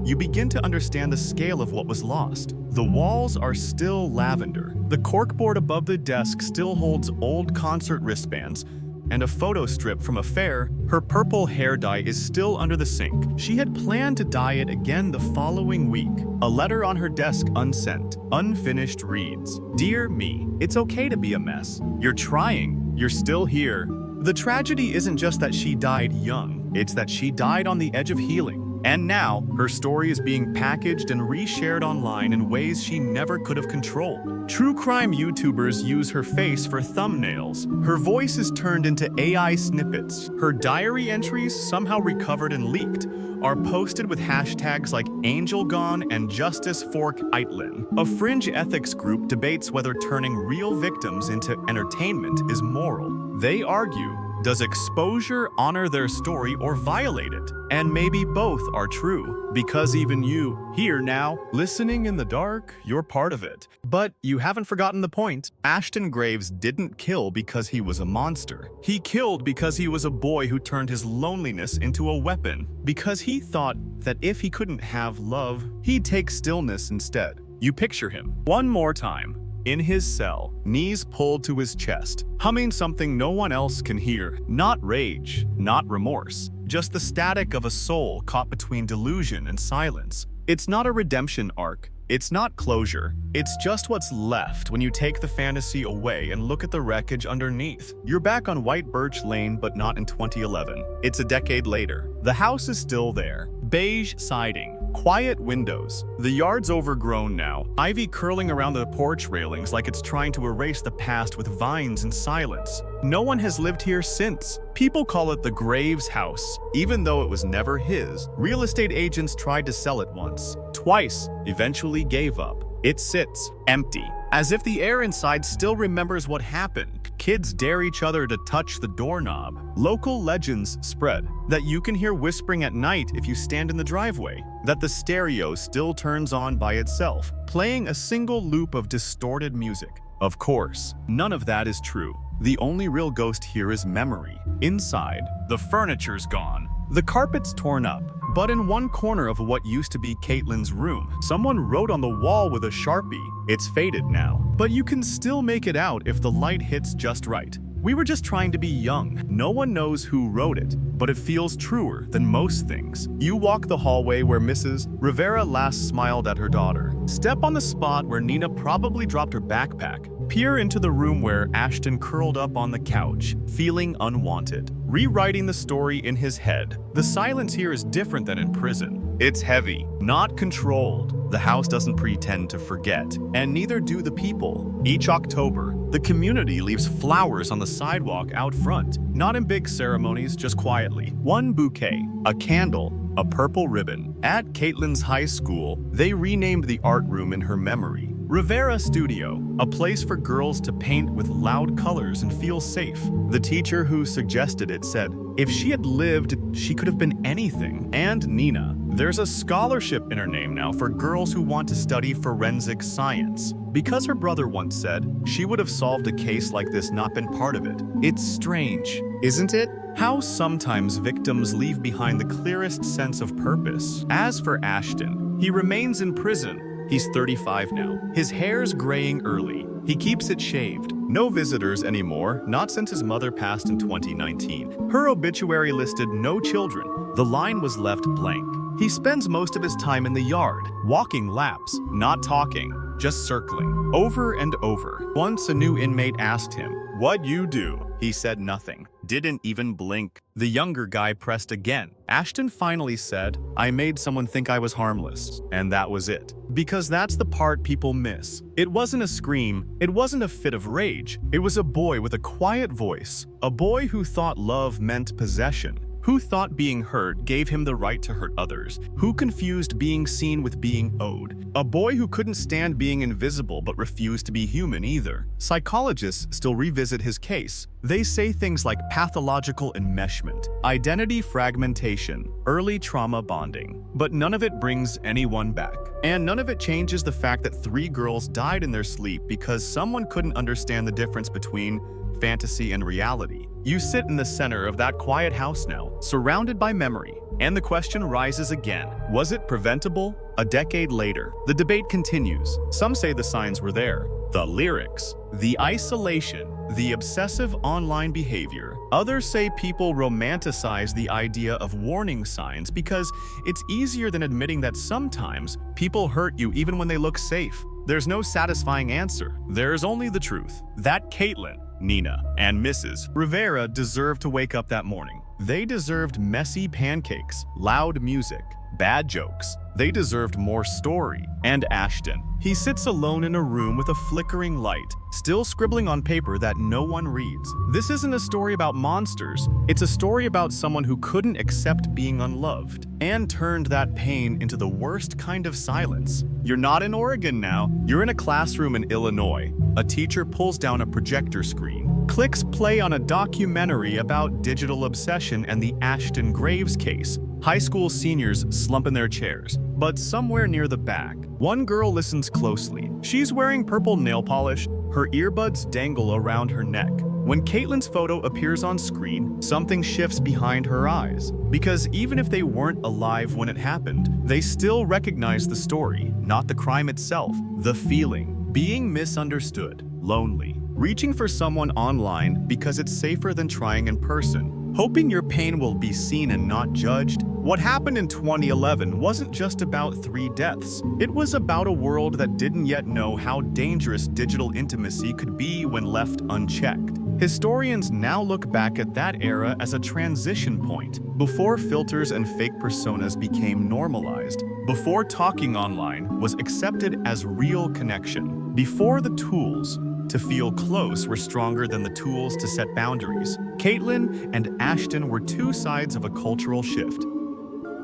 you begin to understand the scale of what was lost. The walls are still lavender. The corkboard above the desk still holds old concert wristbands and a photo strip from a fair. Her purple hair dye is still under the sink. She had planned to dye it again the following week. A letter on her desk unsent, unfinished reads, "Dear me, it's okay to be a mess. You're trying. You're still here." The tragedy isn't just that she died young, it's that she died on the edge of healing. And now, her story is being packaged and reshared online in ways she never could have controlled. True crime YouTubers use her face for thumbnails. Her voice is turned into AI snippets. Her diary entries, somehow recovered and leaked, are posted with hashtags like AngelGone and Justice for Caitlin. A fringe ethics group debates whether turning real victims into entertainment is moral. They argue, does exposure honor their story or violate it? And maybe both are true, because even you, here now, listening in the dark, you're part of it. But you haven't forgotten the point. Ashton Graves didn't kill because he was a monster. He killed because he was a boy who turned his loneliness into a weapon. Because he thought that if he couldn't have love, he'd take stillness instead. You picture him, one more time, in his cell, knees pulled to his chest, humming something no one else can hear. Not rage, not remorse, just the static of a soul caught between delusion and silence. It's not a redemption arc. It's not closure. It's just what's left when you take the fantasy away and look at the wreckage underneath. You're back on White Birch Lane, but not in 2011. It's a decade later. The house is still there. Beige siding, quiet windows. The yard's overgrown now, ivy curling around the porch railings like it's trying to erase the past with vines and silence. No one has lived here since. People call it the Graves house, even though it was never his. Real estate agents tried to sell it once, twice, eventually gave up. It sits, empty, as if the air inside still remembers what happened. Kids dare each other to touch the doorknob. Local legends spread that you can hear whispering at night if you stand in the driveway, that the stereo still turns on by itself, playing a single loop of distorted music. Of course, none of that is true. The only real ghost here is memory. Inside, the furniture's gone. The carpet's torn up, but in one corner of what used to be Caitlin's room, someone wrote on the wall with a Sharpie. It's faded now, but you can still make it out if the light hits just right. We were just trying to be young. No one knows who wrote it, but it feels truer than most things. You walk the hallway where Mrs. Rivera last smiled at her daughter. Step on the spot where Nina probably dropped her backpack. Peer into the room where Ashton curled up on the couch, feeling unwanted, rewriting the story in his head. The silence here is different than in prison. It's heavy, not controlled. The house doesn't pretend to forget, and neither do the people. Each October, the community leaves flowers on the sidewalk out front, not in big ceremonies, just quietly. One bouquet, a candle, a purple ribbon. At Caitlin's high school, they renamed the art room in her memory. Rivera Studio, a place for girls to paint with loud colors and feel safe. The teacher who suggested it said, if she had lived, she could have been anything. And Nina. There's a scholarship in her name now for girls who want to study forensic science. Because her brother once said she would have solved a case like this not been part of it. It's strange, isn't it? How sometimes victims leave behind the clearest sense of purpose. As for Ashton, he remains in prison. He's 35 now. His hair's graying early. He keeps it shaved. No visitors anymore, not since his mother passed in 2019. Her obituary listed no children. The line was left blank. He spends most of his time in the yard, walking laps, not talking, just circling, over and over. Once a new inmate asked him, "What'd you do?" He said nothing, didn't even blink. The younger guy pressed again. Ashton finally said, "I made someone think I was harmless," and that was it. Because that's the part people miss. It wasn't a scream, it wasn't a fit of rage. It was a boy with a quiet voice, a boy who thought love meant possession, who thought being hurt gave him the right to hurt others, who confused being seen with being owed, a boy who couldn't stand being invisible but refused to be human either. Psychologists still revisit his case. They say things like pathological enmeshment, identity fragmentation, early trauma bonding, but none of it brings anyone back. And none of it changes the fact that 3 girls died in their sleep because someone couldn't understand the difference between fantasy and reality. You sit in the center of that quiet house now, surrounded by memory, and the question rises again. Was it preventable? A decade later, the debate continues. Some say the signs were there. The lyrics, the isolation, the obsessive online behavior. Others say people romanticize the idea of warning signs because it's easier than admitting that sometimes people hurt you even when they look safe. There's no satisfying answer. There's only the truth. That Caitlin, Nina, and Mrs. Rivera deserved to wake up that morning. They deserved messy pancakes, loud music, bad jokes. They deserved more story. And Ashton. He sits alone in a room with a flickering light, still scribbling on paper that no one reads. This isn't a story about monsters. It's a story about someone who couldn't accept being unloved and turned that pain into the worst kind of silence. You're not in Oregon now. You're in a classroom in Illinois. A teacher pulls down a projector screen, clicks play on a documentary about digital obsession and the Ashton Graves case. High school seniors slump in their chairs, but somewhere near the back, one girl listens closely. She's wearing purple nail polish, her earbuds dangle around her neck. When Caitlin's photo appears on screen, something shifts behind her eyes. Because even if they weren't alive when it happened, they still recognize the story, not the crime itself. The feeling, being misunderstood, lonely, reaching for someone online because it's safer than trying in person, hoping your pain will be seen and not judged. What happened in 2011 wasn't just about 3 deaths. It was about a world that didn't yet know how dangerous digital intimacy could be when left unchecked. Historians now look back at that era as a transition point, before filters and fake personas became normalized, before talking online was accepted as real connection, before the tools to feel close were stronger than the tools to set boundaries. Caitlin and Ashton were 2 sides of a cultural shift.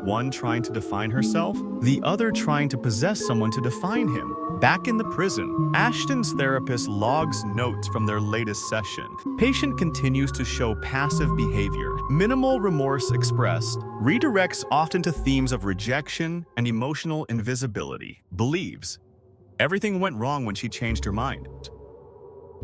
One trying to define herself, the other trying to possess someone to define him. Back in the prison, Ashton's therapist logs notes from their latest session. Patient continues to show passive behavior, minimal remorse expressed, redirects often to themes of rejection and emotional invisibility, believes everything went wrong when she changed her mind.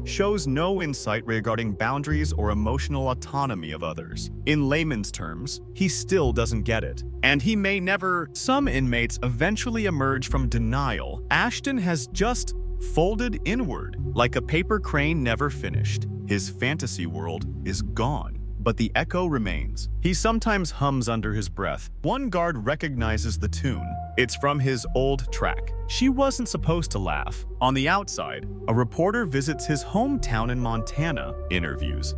Shows no insight regarding boundaries or emotional autonomy of others. In layman's terms, he still doesn't get it. And he may never. Some inmates eventually emerge from denial. Ashton has just folded inward, like a paper crane never finished. His fantasy world is gone. But the echo remains. He sometimes hums under his breath. One guard recognizes the tune. It's from his old track. She wasn't supposed to laugh. On the outside, a reporter visits his hometown in Montana, interviews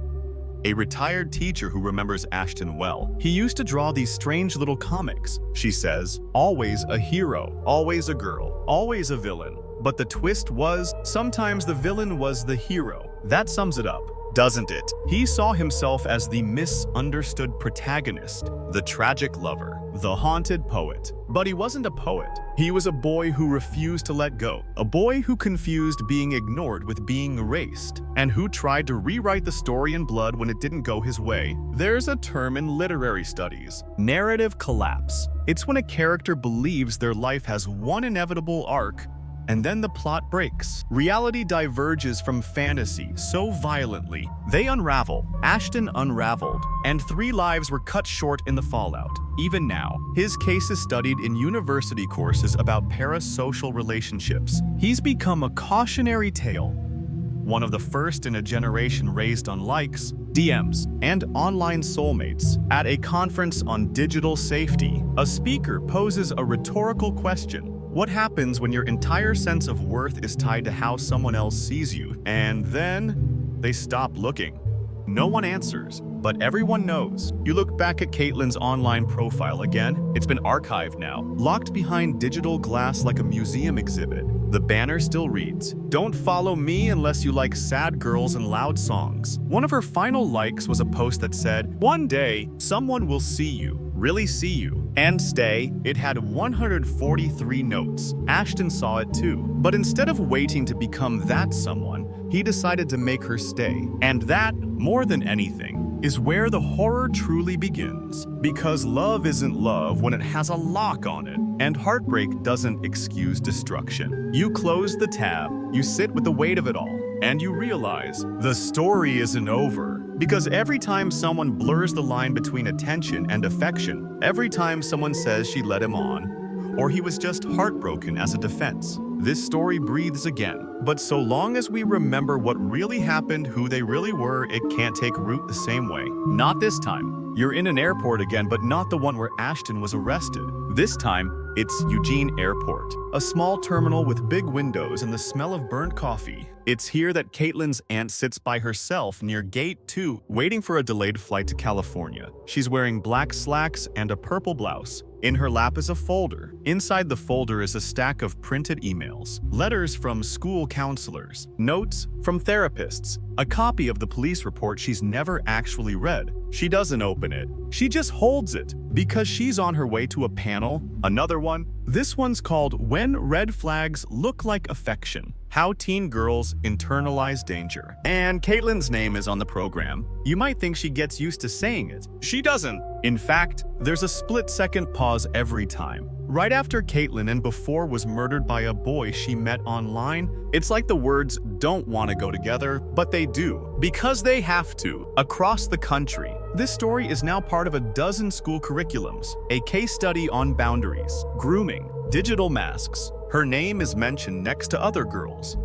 a retired teacher who remembers Ashton well. He used to draw these strange little comics. She says, always a hero, always a girl, always a villain. But the twist was, sometimes the villain was the hero. That sums it up, doesn't it? He saw himself as the misunderstood protagonist, the tragic lover, the haunted poet. But he wasn't a poet. He was a boy who refused to let go, a boy who confused being ignored with being erased, and who tried to rewrite the story in blood when it didn't go his way. There's a term in literary studies, narrative collapse. It's when a character believes their life has one inevitable arc, and then the plot breaks. Reality diverges from fantasy so violently, they unravel. Ashton unraveled, and 3 lives were cut short in the fallout. Even now, his case is studied in university courses about parasocial relationships. He's become a cautionary tale, one of the first in a generation raised on likes, DMs, and online soulmates. At a conference on digital safety, a speaker poses a rhetorical question. What happens when your entire sense of worth is tied to how someone else sees you, and then they stop looking? No one answers, but everyone knows. You look back at Caitlin's online profile again. It's been archived now, locked behind digital glass like a museum exhibit. The banner still reads, "Don't follow me unless you like sad girls and loud songs." One of her final likes was a post that said, "One day, someone will see you, really see you, and stay." It had 143 notes. Ashton saw it too. But instead of waiting to become that someone, he decided to make her stay. And that, more than anything, is where the horror truly begins. Because love isn't love when it has a lock on it, and heartbreak doesn't excuse destruction. You close the tab, you sit with the weight of it all, and you realize the story isn't over. Because every time someone blurs the line between attention and affection, every time someone says she led him on, or he was just heartbroken as a defense, this story breathes again. But so long as we remember what really happened, who they really were, it can't take root the same way. Not this time. You're in an airport again, but not the one where Ashton was arrested. This time, it's Eugene Airport, a small terminal with big windows and the smell of burnt coffee. It's here that Caitlin's aunt sits by herself near Gate 2, waiting for a delayed flight to California. She's wearing black slacks and a purple blouse. In her lap is a folder. Inside the folder is a stack of printed emails, letters from school counselors, notes from therapists, a copy of the police report she's never actually read. She doesn't open it. She just holds it because she's on her way to a panel, another one. This one's called "When Red Flags Look Like Affection: How Teen Girls Internalize Danger." And Caitlin's name is on the program. You might think she gets used to saying it. She doesn't. In fact, there's a split-second pause every time. Right after Caitlin and before was murdered by a boy she met online, it's like the words don't want to go together, but they do, because they have to, across the country. This story is now part of a dozen school curriculums, a case study on boundaries, grooming, digital masks. Her name is mentioned next to other girls.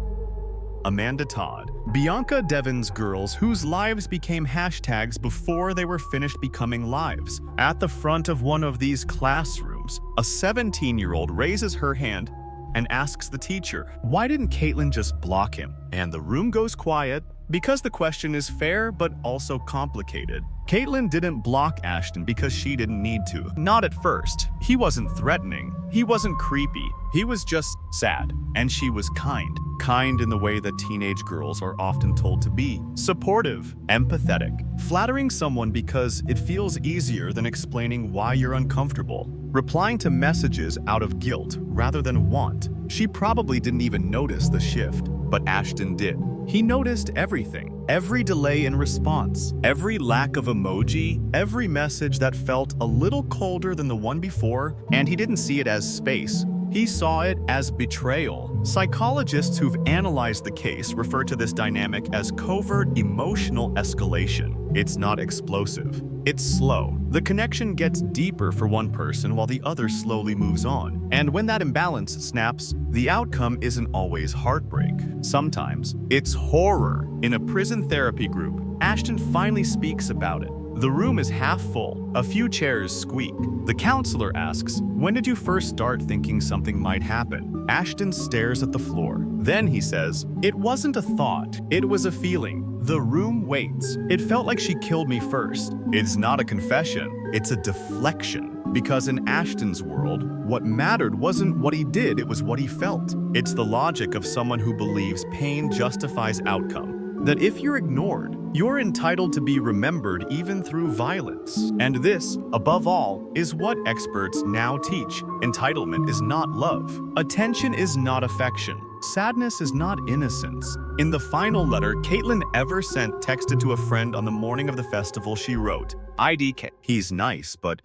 Amanda Todd, Bianca Devon's girls whose lives became hashtags before they were finished becoming lives. At the front of one of these classrooms, a 17-year-old raises her hand and asks the teacher, "Why didn't Caitlin just block him?" And the room goes quiet because the question is fair but also complicated. Caitlin didn't block Ashton because she didn't need to. Not at first. He wasn't threatening. He wasn't creepy. He was just sad. And she was kind. Kind in the way that teenage girls are often told to be. Supportive, empathetic, flattering someone because it feels easier than explaining why you're uncomfortable. Replying to messages out of guilt rather than want. She probably didn't even notice the shift, but Ashton did. He noticed everything, every delay in response, every lack of emoji, every message that felt a little colder than the one before, and he didn't see it as space. He saw it as betrayal. Psychologists who've analyzed the case refer to this dynamic as covert emotional escalation. It's not explosive. It's slow. The connection gets deeper for one person while the other slowly moves on. And when that imbalance snaps, the outcome isn't always heartbreak. Sometimes it's horror. In a prison therapy group, Ashton finally speaks about it. The room is half full. A few chairs squeak. The counselor asks, "When did you first start thinking something might happen?" Ashton stares at the floor. Then he says, "It wasn't a thought. It was a feeling." The room waits. It felt like she killed me first. It's not a confession. It's a deflection. Because in Ashton's world, what mattered wasn't what he did, it was what he felt. It's the logic of someone who believes pain justifies outcome. That if you're ignored, you're entitled to be remembered even through violence. And this, above all, is what experts now teach. Entitlement is not love. Attention is not affection. Sadness is not innocence. In the final letter Caitlin ever sent texted to a friend on the morning of the festival, she wrote, "IDK. He's nice, but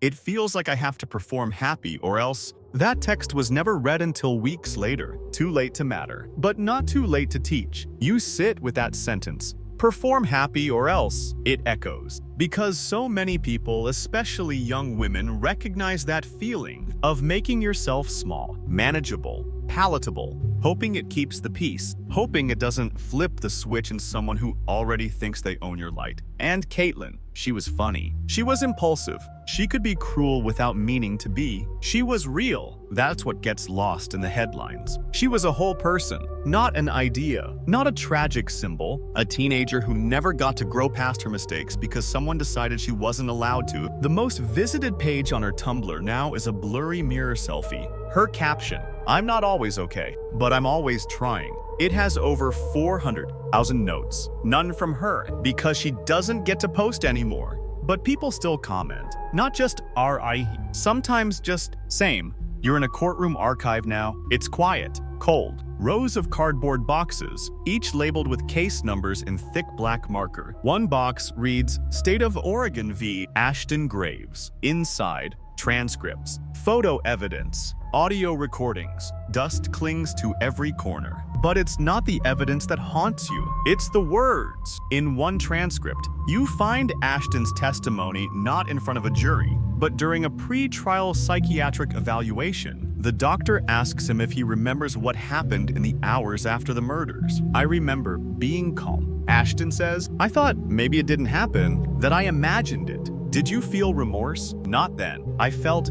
it feels like I have to perform happy or else." That text was never read until weeks later. Too late to matter, but not too late to teach. You sit with that sentence. Perform happy or else, it echoes. Because so many people, especially young women, recognize that feeling of making yourself small, manageable, palatable, hoping it keeps the peace, hoping it doesn't flip the switch in someone who already thinks they own your light. And Caitlin, she was funny. She was impulsive. She could be cruel without meaning to be. She was real. That's what gets lost in the headlines. She was a whole person, not an idea, not a tragic symbol, a teenager who never got to grow past her mistakes because someone decided she wasn't allowed to. The most visited page on her Tumblr now is a blurry mirror selfie. Her caption, "I'm not always okay, but I'm always trying." It has over 400,000 notes, none from her, because she doesn't get to post anymore. But people still comment, not just RI, sometimes just same. You're in a courtroom archive now. It's quiet, cold. Rows of cardboard boxes, each labeled with case numbers in thick black marker. One box reads, State of Oregon v. Ashton Graves. Inside, transcripts, photo evidence, audio recordings. Dust clings to every corner. But it's not the evidence that haunts you, it's the words. In one transcript, you find Ashton's testimony not in front of a jury, but during a pre-trial psychiatric evaluation. The doctor asks him if he remembers what happened in the hours after the murders. "I remember being calm." Ashton says, "I thought maybe it didn't happen, that I imagined it." "Did you feel remorse?" "Not then. I felt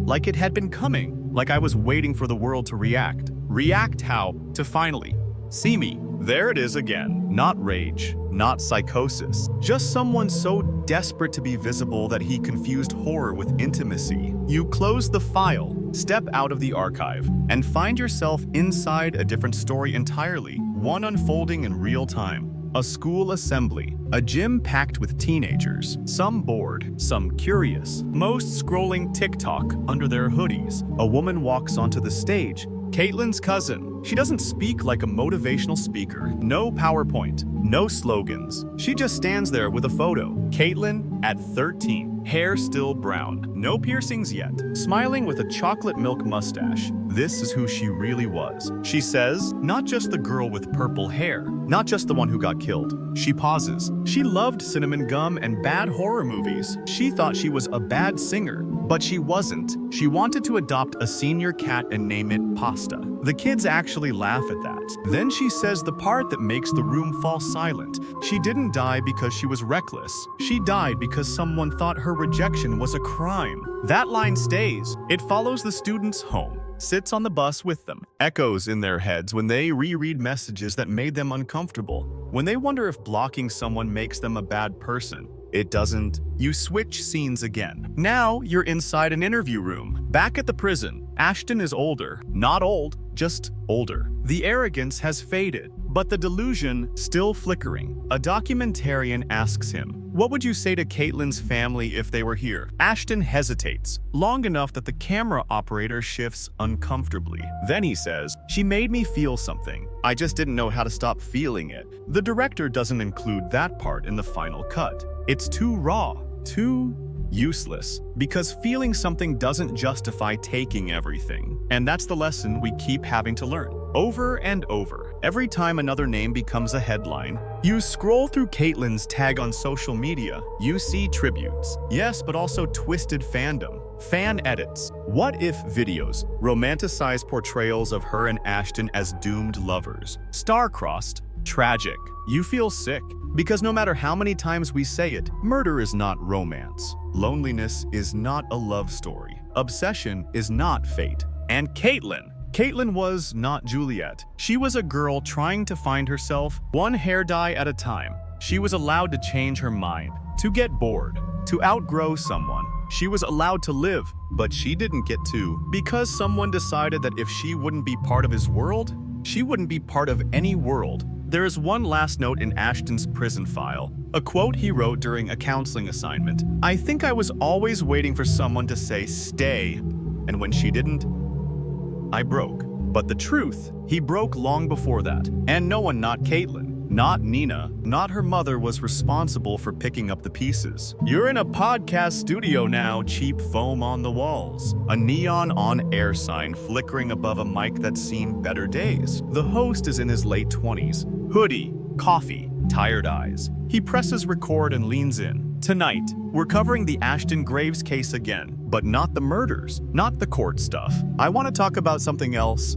like it had been coming, like I was waiting for the world to react." React how? To finally see me. There it is again. Not rage, not psychosis. Just someone so desperate to be visible that he confused horror with intimacy. You close the file, step out of the archive, and find yourself inside a different story entirely, one unfolding in real time. A school assembly, a gym packed with teenagers, some bored, some curious, most scrolling TikTok under their hoodies. A woman walks onto the stage, Caitlin's cousin. She doesn't speak like a motivational speaker. No PowerPoint, no slogans. She just stands there with a photo. Caitlin, At 13, hair still brown, no piercings yet, smiling with a chocolate milk mustache. This is who she really was. She says, not just the girl with purple hair, not just the one who got killed. She pauses. She loved cinnamon gum and bad horror movies. She thought she was a bad singer, but she wasn't. She wanted to adopt a senior cat and name it Pasta. The kids actually laugh at that. Then she says the part that makes the room fall silent. She didn't die because she was reckless. She died because someone thought her rejection was a crime. That line stays. It follows the students home, sits on the bus with them, echoes in their heads when they reread messages that made them uncomfortable, when they wonder if blocking someone makes them a bad person. It doesn't. You switch scenes again. Now you're inside an interview room. Back at the prison, Ashton is older. Not old, just older. The arrogance has faded, but the delusion still flickering. A documentarian asks him, "What would you say to Caitlin's family if they were here?" Ashton hesitates, long enough that the camera operator shifts uncomfortably. Then he says, "She made me feel something. I just didn't know how to stop feeling it." The director doesn't include that part in the final cut. It's too raw, too useless, because feeling something doesn't justify taking everything. And that's the lesson we keep having to learn. Over and over, every time another name becomes a headline, you scroll through Caitlin's tag on social media, you see tributes. Yes, but also twisted fandom, fan edits, what-if videos, romanticized portrayals of her and Ashton as doomed lovers, star-crossed, tragic. You feel sick, because no matter how many times we say it, murder is not romance. Loneliness is not a love story. Obsession is not fate. And Caitlin was not Juliet. She was a girl trying to find herself, one hair dye at a time. She was allowed to change her mind, to get bored, to outgrow someone. She was allowed to live, but she didn't get to, because someone decided that if she wouldn't be part of his world, she wouldn't be part of any world. There is one last note in Ashton's prison file, a quote he wrote during a counseling assignment. "I think I was always waiting for someone to say, 'Stay,' and when she didn't, I broke." But the truth, he broke long before that. And no one, not Caitlin, not Nina, not her mother, was responsible for picking up the pieces. You're in a podcast studio now, cheap foam on the walls. A neon on-air sign flickering above a mic that's seen better days. The host is in his late 20s. Hoodie, coffee, tired eyes. He presses record and leans in. Tonight, we're covering the Ashton Graves case again, but not the murders, not the court stuff. I want to talk about something else.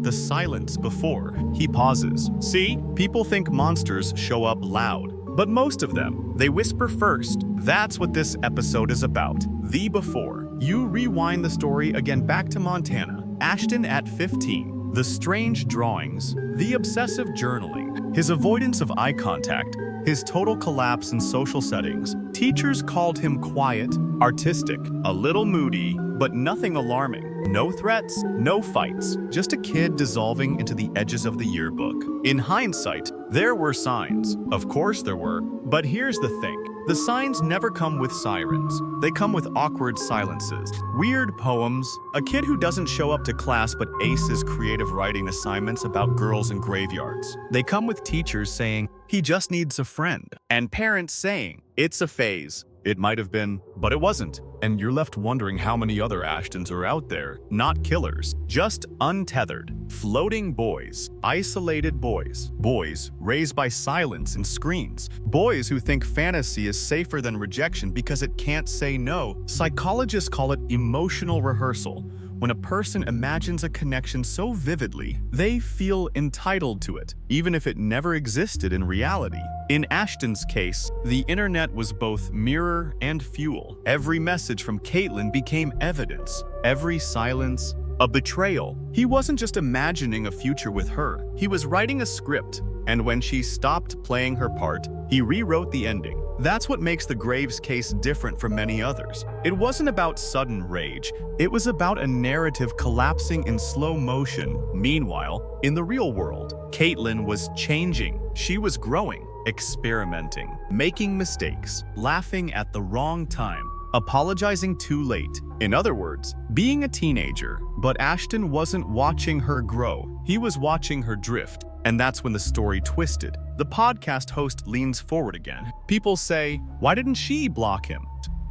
The silence before. He pauses. See, people think monsters show up loud, but most of them, they whisper first. That's what this episode is about. The before. You rewind the story again back to Montana. Ashton at 15. The strange drawings, the obsessive journaling, his avoidance of eye contact, his total collapse in social settings. Teachers called him quiet, artistic, a little moody, but nothing alarming. No threats, no fights, just a kid dissolving into the edges of the yearbook. In hindsight, there were signs. Of course there were. But here's the thing. The signs never come with sirens. They come with awkward silences. Weird poems, a kid who doesn't show up to class but aces creative writing assignments about girls in graveyards. They come with teachers saying, "He just needs a friend," and parents saying, "It's a phase." It might have been, but it wasn't. And you're left wondering how many other Ashtons are out there. Not killers, just untethered, floating boys, isolated boys. Boys raised by silence and screens. Boys who think fantasy is safer than rejection because it can't say no. Psychologists call it emotional rehearsal. When a person imagines a connection so vividly, they feel entitled to it, even if it never existed in reality. In Ashton's case, the internet was both mirror and fuel. Every message from Caitlin became evidence. Every silence, a betrayal. He wasn't just imagining a future with her. He was writing a script. And when she stopped playing her part, he rewrote the ending. That's what makes the Graves case different from many others. It wasn't about sudden rage. It was about a narrative collapsing in slow motion. Meanwhile, in the real world, Caitlin was changing. She was growing, experimenting, making mistakes, laughing at the wrong time. apologizing too late. In other words, being a teenager. But Ashton wasn't watching her grow. He was watching her drift. And that's when the story twisted. The podcast host leans forward again. People say, why didn't she block him?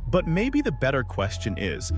But maybe the better question is,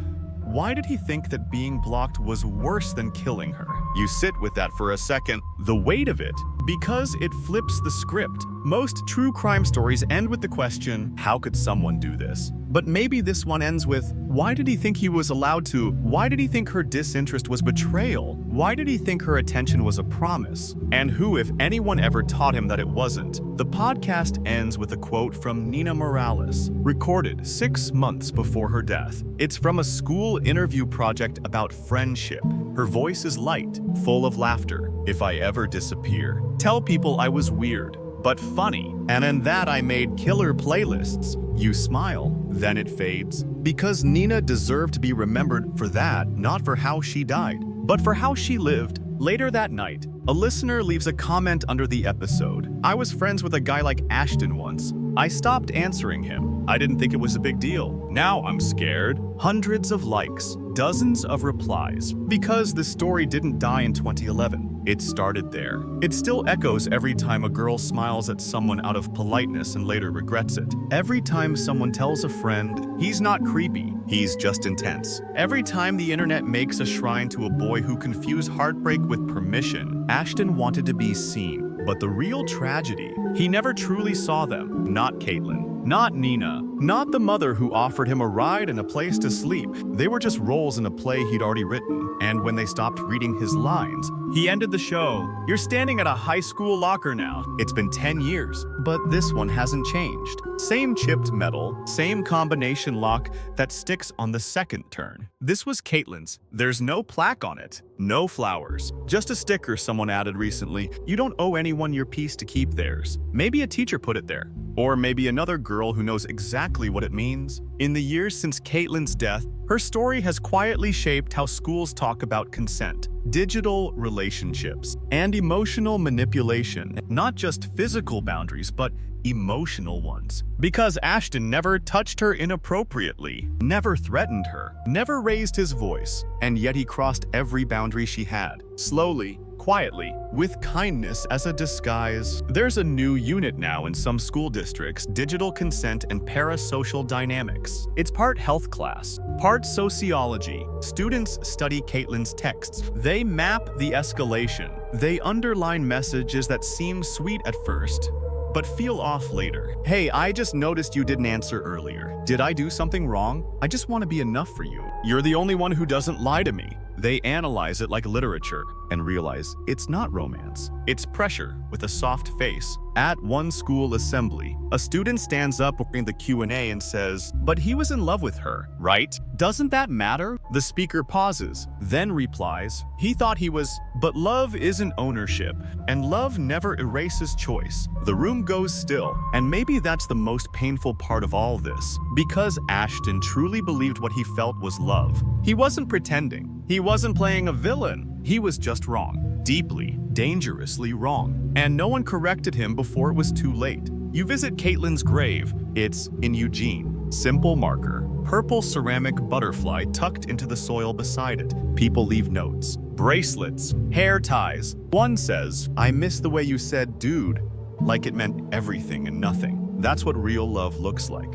why did he think that being blocked was worse than killing her? You sit with that for a second. The weight of it, because it flips the script. Most true crime stories end with the question, how could someone do this? But maybe this one ends with, why did he think he was allowed to? Why did he think her disinterest was betrayal? Why did he think her attention was a promise? And who, if anyone, ever taught him that it wasn't? The podcast ends with a quote from Nina Morales, recorded 6 months before her death. It's from a school interview project about friendship. Her voice is light, full of laughter. If I ever disappear, tell people I was weird, but funny. And in that I made killer playlists. You smile, then it fades. Because Nina deserved to be remembered for that, not for how she died, but for how she lived. Later that night, a listener leaves a comment under the episode. I was friends with a guy like Ashton once. I stopped answering him. I didn't think it was a big deal. Now I'm scared. Hundreds of likes, dozens of replies. Because the story didn't die in 2011. It started there. It still echoes every time a girl smiles at someone out of politeness and later regrets it. Every time someone tells a friend, he's not creepy, he's just intense. Every time the internet makes a shrine to a boy who confused heartbreak with permission, Ashton wanted to be seen. But the real tragedy, he never truly saw them. Not Caitlin, not Nina, not the mother who offered him a ride and a place to sleep. They were just roles in a play he'd already written. And when they stopped reading his lines, he ended the show. You're standing at a high school locker now. It's been 10 years, but this one hasn't changed. Same chipped metal, same combination lock that sticks on the second turn. This was Caitlin's. There's no plaque on it, no flowers, just a sticker someone added recently. You don't owe anyone your piece to keep theirs. Maybe a teacher put it there, or maybe another girl who knows exactly what it means. In the years since Caitlin's death, her story has quietly shaped how schools talk about consent, digital relationships, and emotional manipulation. Not just physical boundaries, but emotional ones. Because Ashton never touched her inappropriately, never threatened her, never raised his voice, and yet he crossed every boundary she had. Slowly, quietly, with kindness as a disguise. There's a new unit now in some school districts, digital consent and parasocial dynamics. It's part health class, part sociology. Students study Caitlin's texts. They map the escalation. They underline messages that seem sweet at first, but feel off later. Hey, I just noticed you didn't answer earlier. Did I do something wrong? I just want to be enough for you. You're the only one who doesn't lie to me. They analyze it like literature and realize it's not romance. It's pressure with a soft face. At one school assembly, a student stands up during the Q&A and says, "But he was in love with her, right? Doesn't that matter?" The speaker pauses, then replies, "He thought he was, but love isn't ownership, and love never erases choice." The room goes still, and maybe that's the most painful part of all this. Because Ashton truly believed what he felt was love. He wasn't pretending. He wasn't playing a villain. He was just wrong. Deeply, dangerously wrong. And no one corrected him before it was too late. You visit Caitlin's grave. It's in Eugene. Simple marker. Purple ceramic butterfly tucked into the soil beside it. People leave notes. Bracelets. Hair ties. One says, "I miss the way you said dude," like it meant everything and nothing. That's what real love looks like.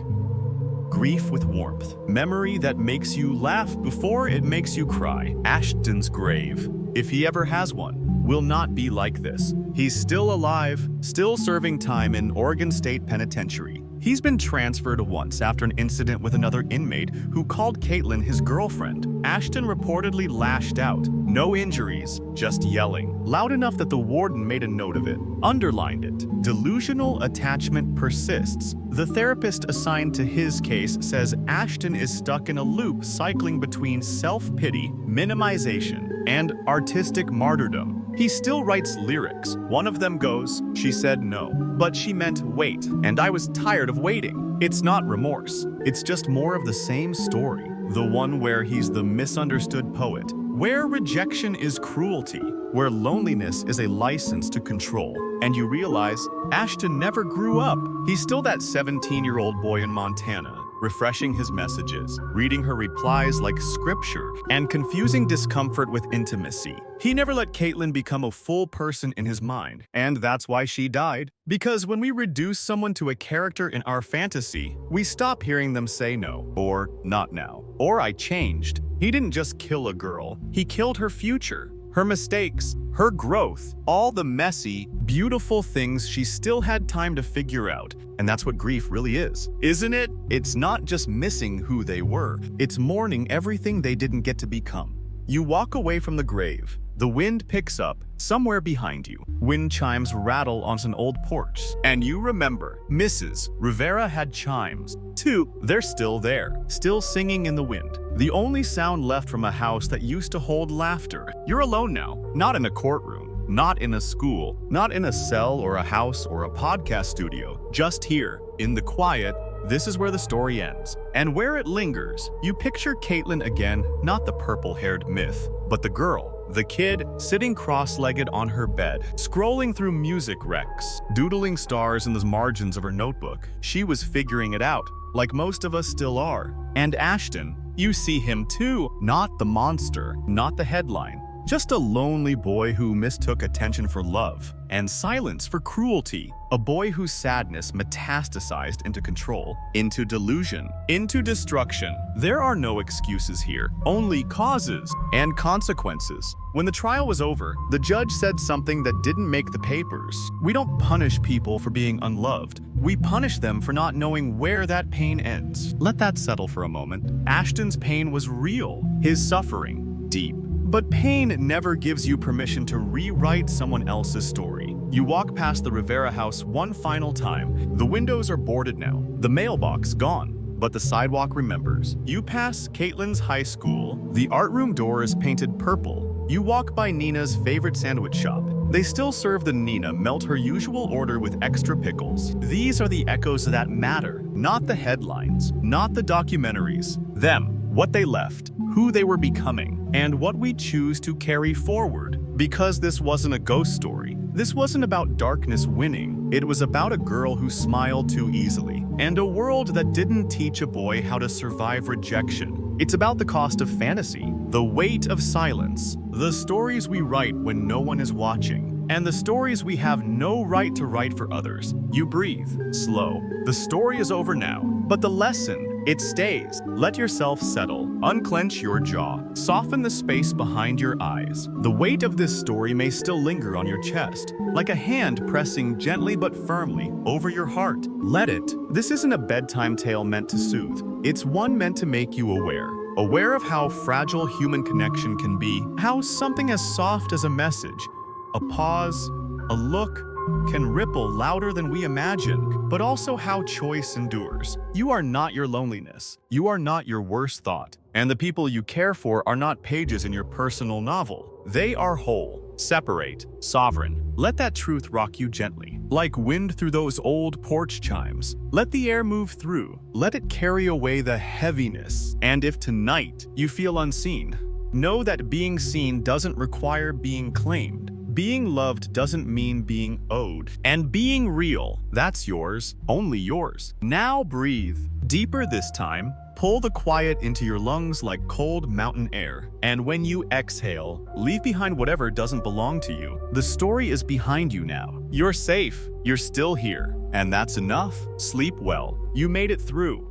Grief with warmth. Memory that makes you laugh before it makes you cry. Ashton's grave, if he ever has one, will not be like this. He's still alive, still serving time in Oregon State Penitentiary. He's been transferred once after an incident with another inmate who called Caitlin his girlfriend. Ashton reportedly lashed out. No injuries, just yelling. Loud enough that the warden made a note of it, underlined it. Delusional attachment persists. The therapist assigned to his case says Ashton is stuck in a loop cycling between self-pity, minimization, and artistic martyrdom. He still writes lyrics. One of them goes, "She said no, but she meant wait, and I was tired of waiting." It's not remorse. It's just more of the same story. The one where he's the misunderstood poet, where rejection is cruelty, where loneliness is a license to control. And you realize Ashton never grew up. He's still that 17-year-old boy in Montana, refreshing his messages, reading her replies like scripture, and confusing discomfort with intimacy. He never let Caitlin become a full person in his mind, and that's why she died. Because when we reduce someone to a character in our fantasy, we stop hearing them say no, or not now, or I changed. He didn't just kill a girl, he killed her future, her mistakes, her growth, all the messy, beautiful things she still had time to figure out. And that's what grief really is, isn't it? It's not just missing who they were, it's mourning everything they didn't get to become. You walk away from the grave. The wind picks up somewhere behind you. Wind chimes rattle on an old porch. And you remember, Mrs. Rivera had chimes. Too, they're still there, still singing in the wind. The only sound left from a house that used to hold laughter. You're alone now, not in a courtroom, not in a school, not in a cell or a house or a podcast studio. Just here, in the quiet. This is where the story ends. And where it lingers, you picture Caitlin again, not the purple-haired myth, but the girl. The kid, sitting cross-legged on her bed, scrolling through music recs, doodling stars in the margins of her notebook. She was figuring it out, like most of us still are. And Ashton, you see him too. Not the monster, not the headline. Just a lonely boy who mistook attention for love and silence for cruelty. A boy whose sadness metastasized into control, into delusion, into destruction. There are no excuses here, only causes and consequences. When the trial was over, the judge said something that didn't make the papers. We don't punish people for being unloved. We punish them for not knowing where that pain ends. Let that settle for a moment. Ashton's pain was real, his suffering deep. But pain never gives you permission to rewrite someone else's story. You walk past the Rivera house one final time. The windows are boarded now, the mailbox gone, but the sidewalk remembers. You pass Caitlin's high school. The art room door is painted purple. You walk by Nina's favorite sandwich shop. They still serve the Nina melt her usual order with extra pickles. These are the echoes that matter, not the headlines, not the documentaries. Them, what they left, who they were becoming, and what we choose to carry forward. Because this wasn't a ghost story. This wasn't about darkness winning. It was about a girl who smiled too easily, and a world that didn't teach a boy how to survive rejection. It's about the cost of fantasy, the weight of silence, the stories we write when no one is watching, and the stories we have no right to write for others. You breathe, slow. The story is over now, but the lesson, it stays. Let yourself settle. Unclench your jaw. Soften the space behind your eyes. The weight of this story may still linger on your chest, like a hand pressing gently but firmly over your heart. Let it. This isn't a bedtime tale meant to soothe. It's one meant to make you aware. Aware of how fragile human connection can be, how something as soft as a message, a pause, a look, can ripple louder than we imagine, but also how choice endures. You are not your loneliness. You are not your worst thought. And the people you care for are not pages in your personal novel. They are whole, separate, sovereign. Let that truth rock you gently, like wind through those old porch chimes. Let the air move through. Let it carry away the heaviness. And if tonight you feel unseen, know that being seen doesn't require being claimed. Being loved doesn't mean being owed. And being real, that's yours, only yours. Now breathe. Deeper this time. Pull the quiet into your lungs like cold mountain air. And when you exhale, leave behind whatever doesn't belong to you. The story is behind you now. You're safe. You're still here. And that's enough. Sleep well. You made it through.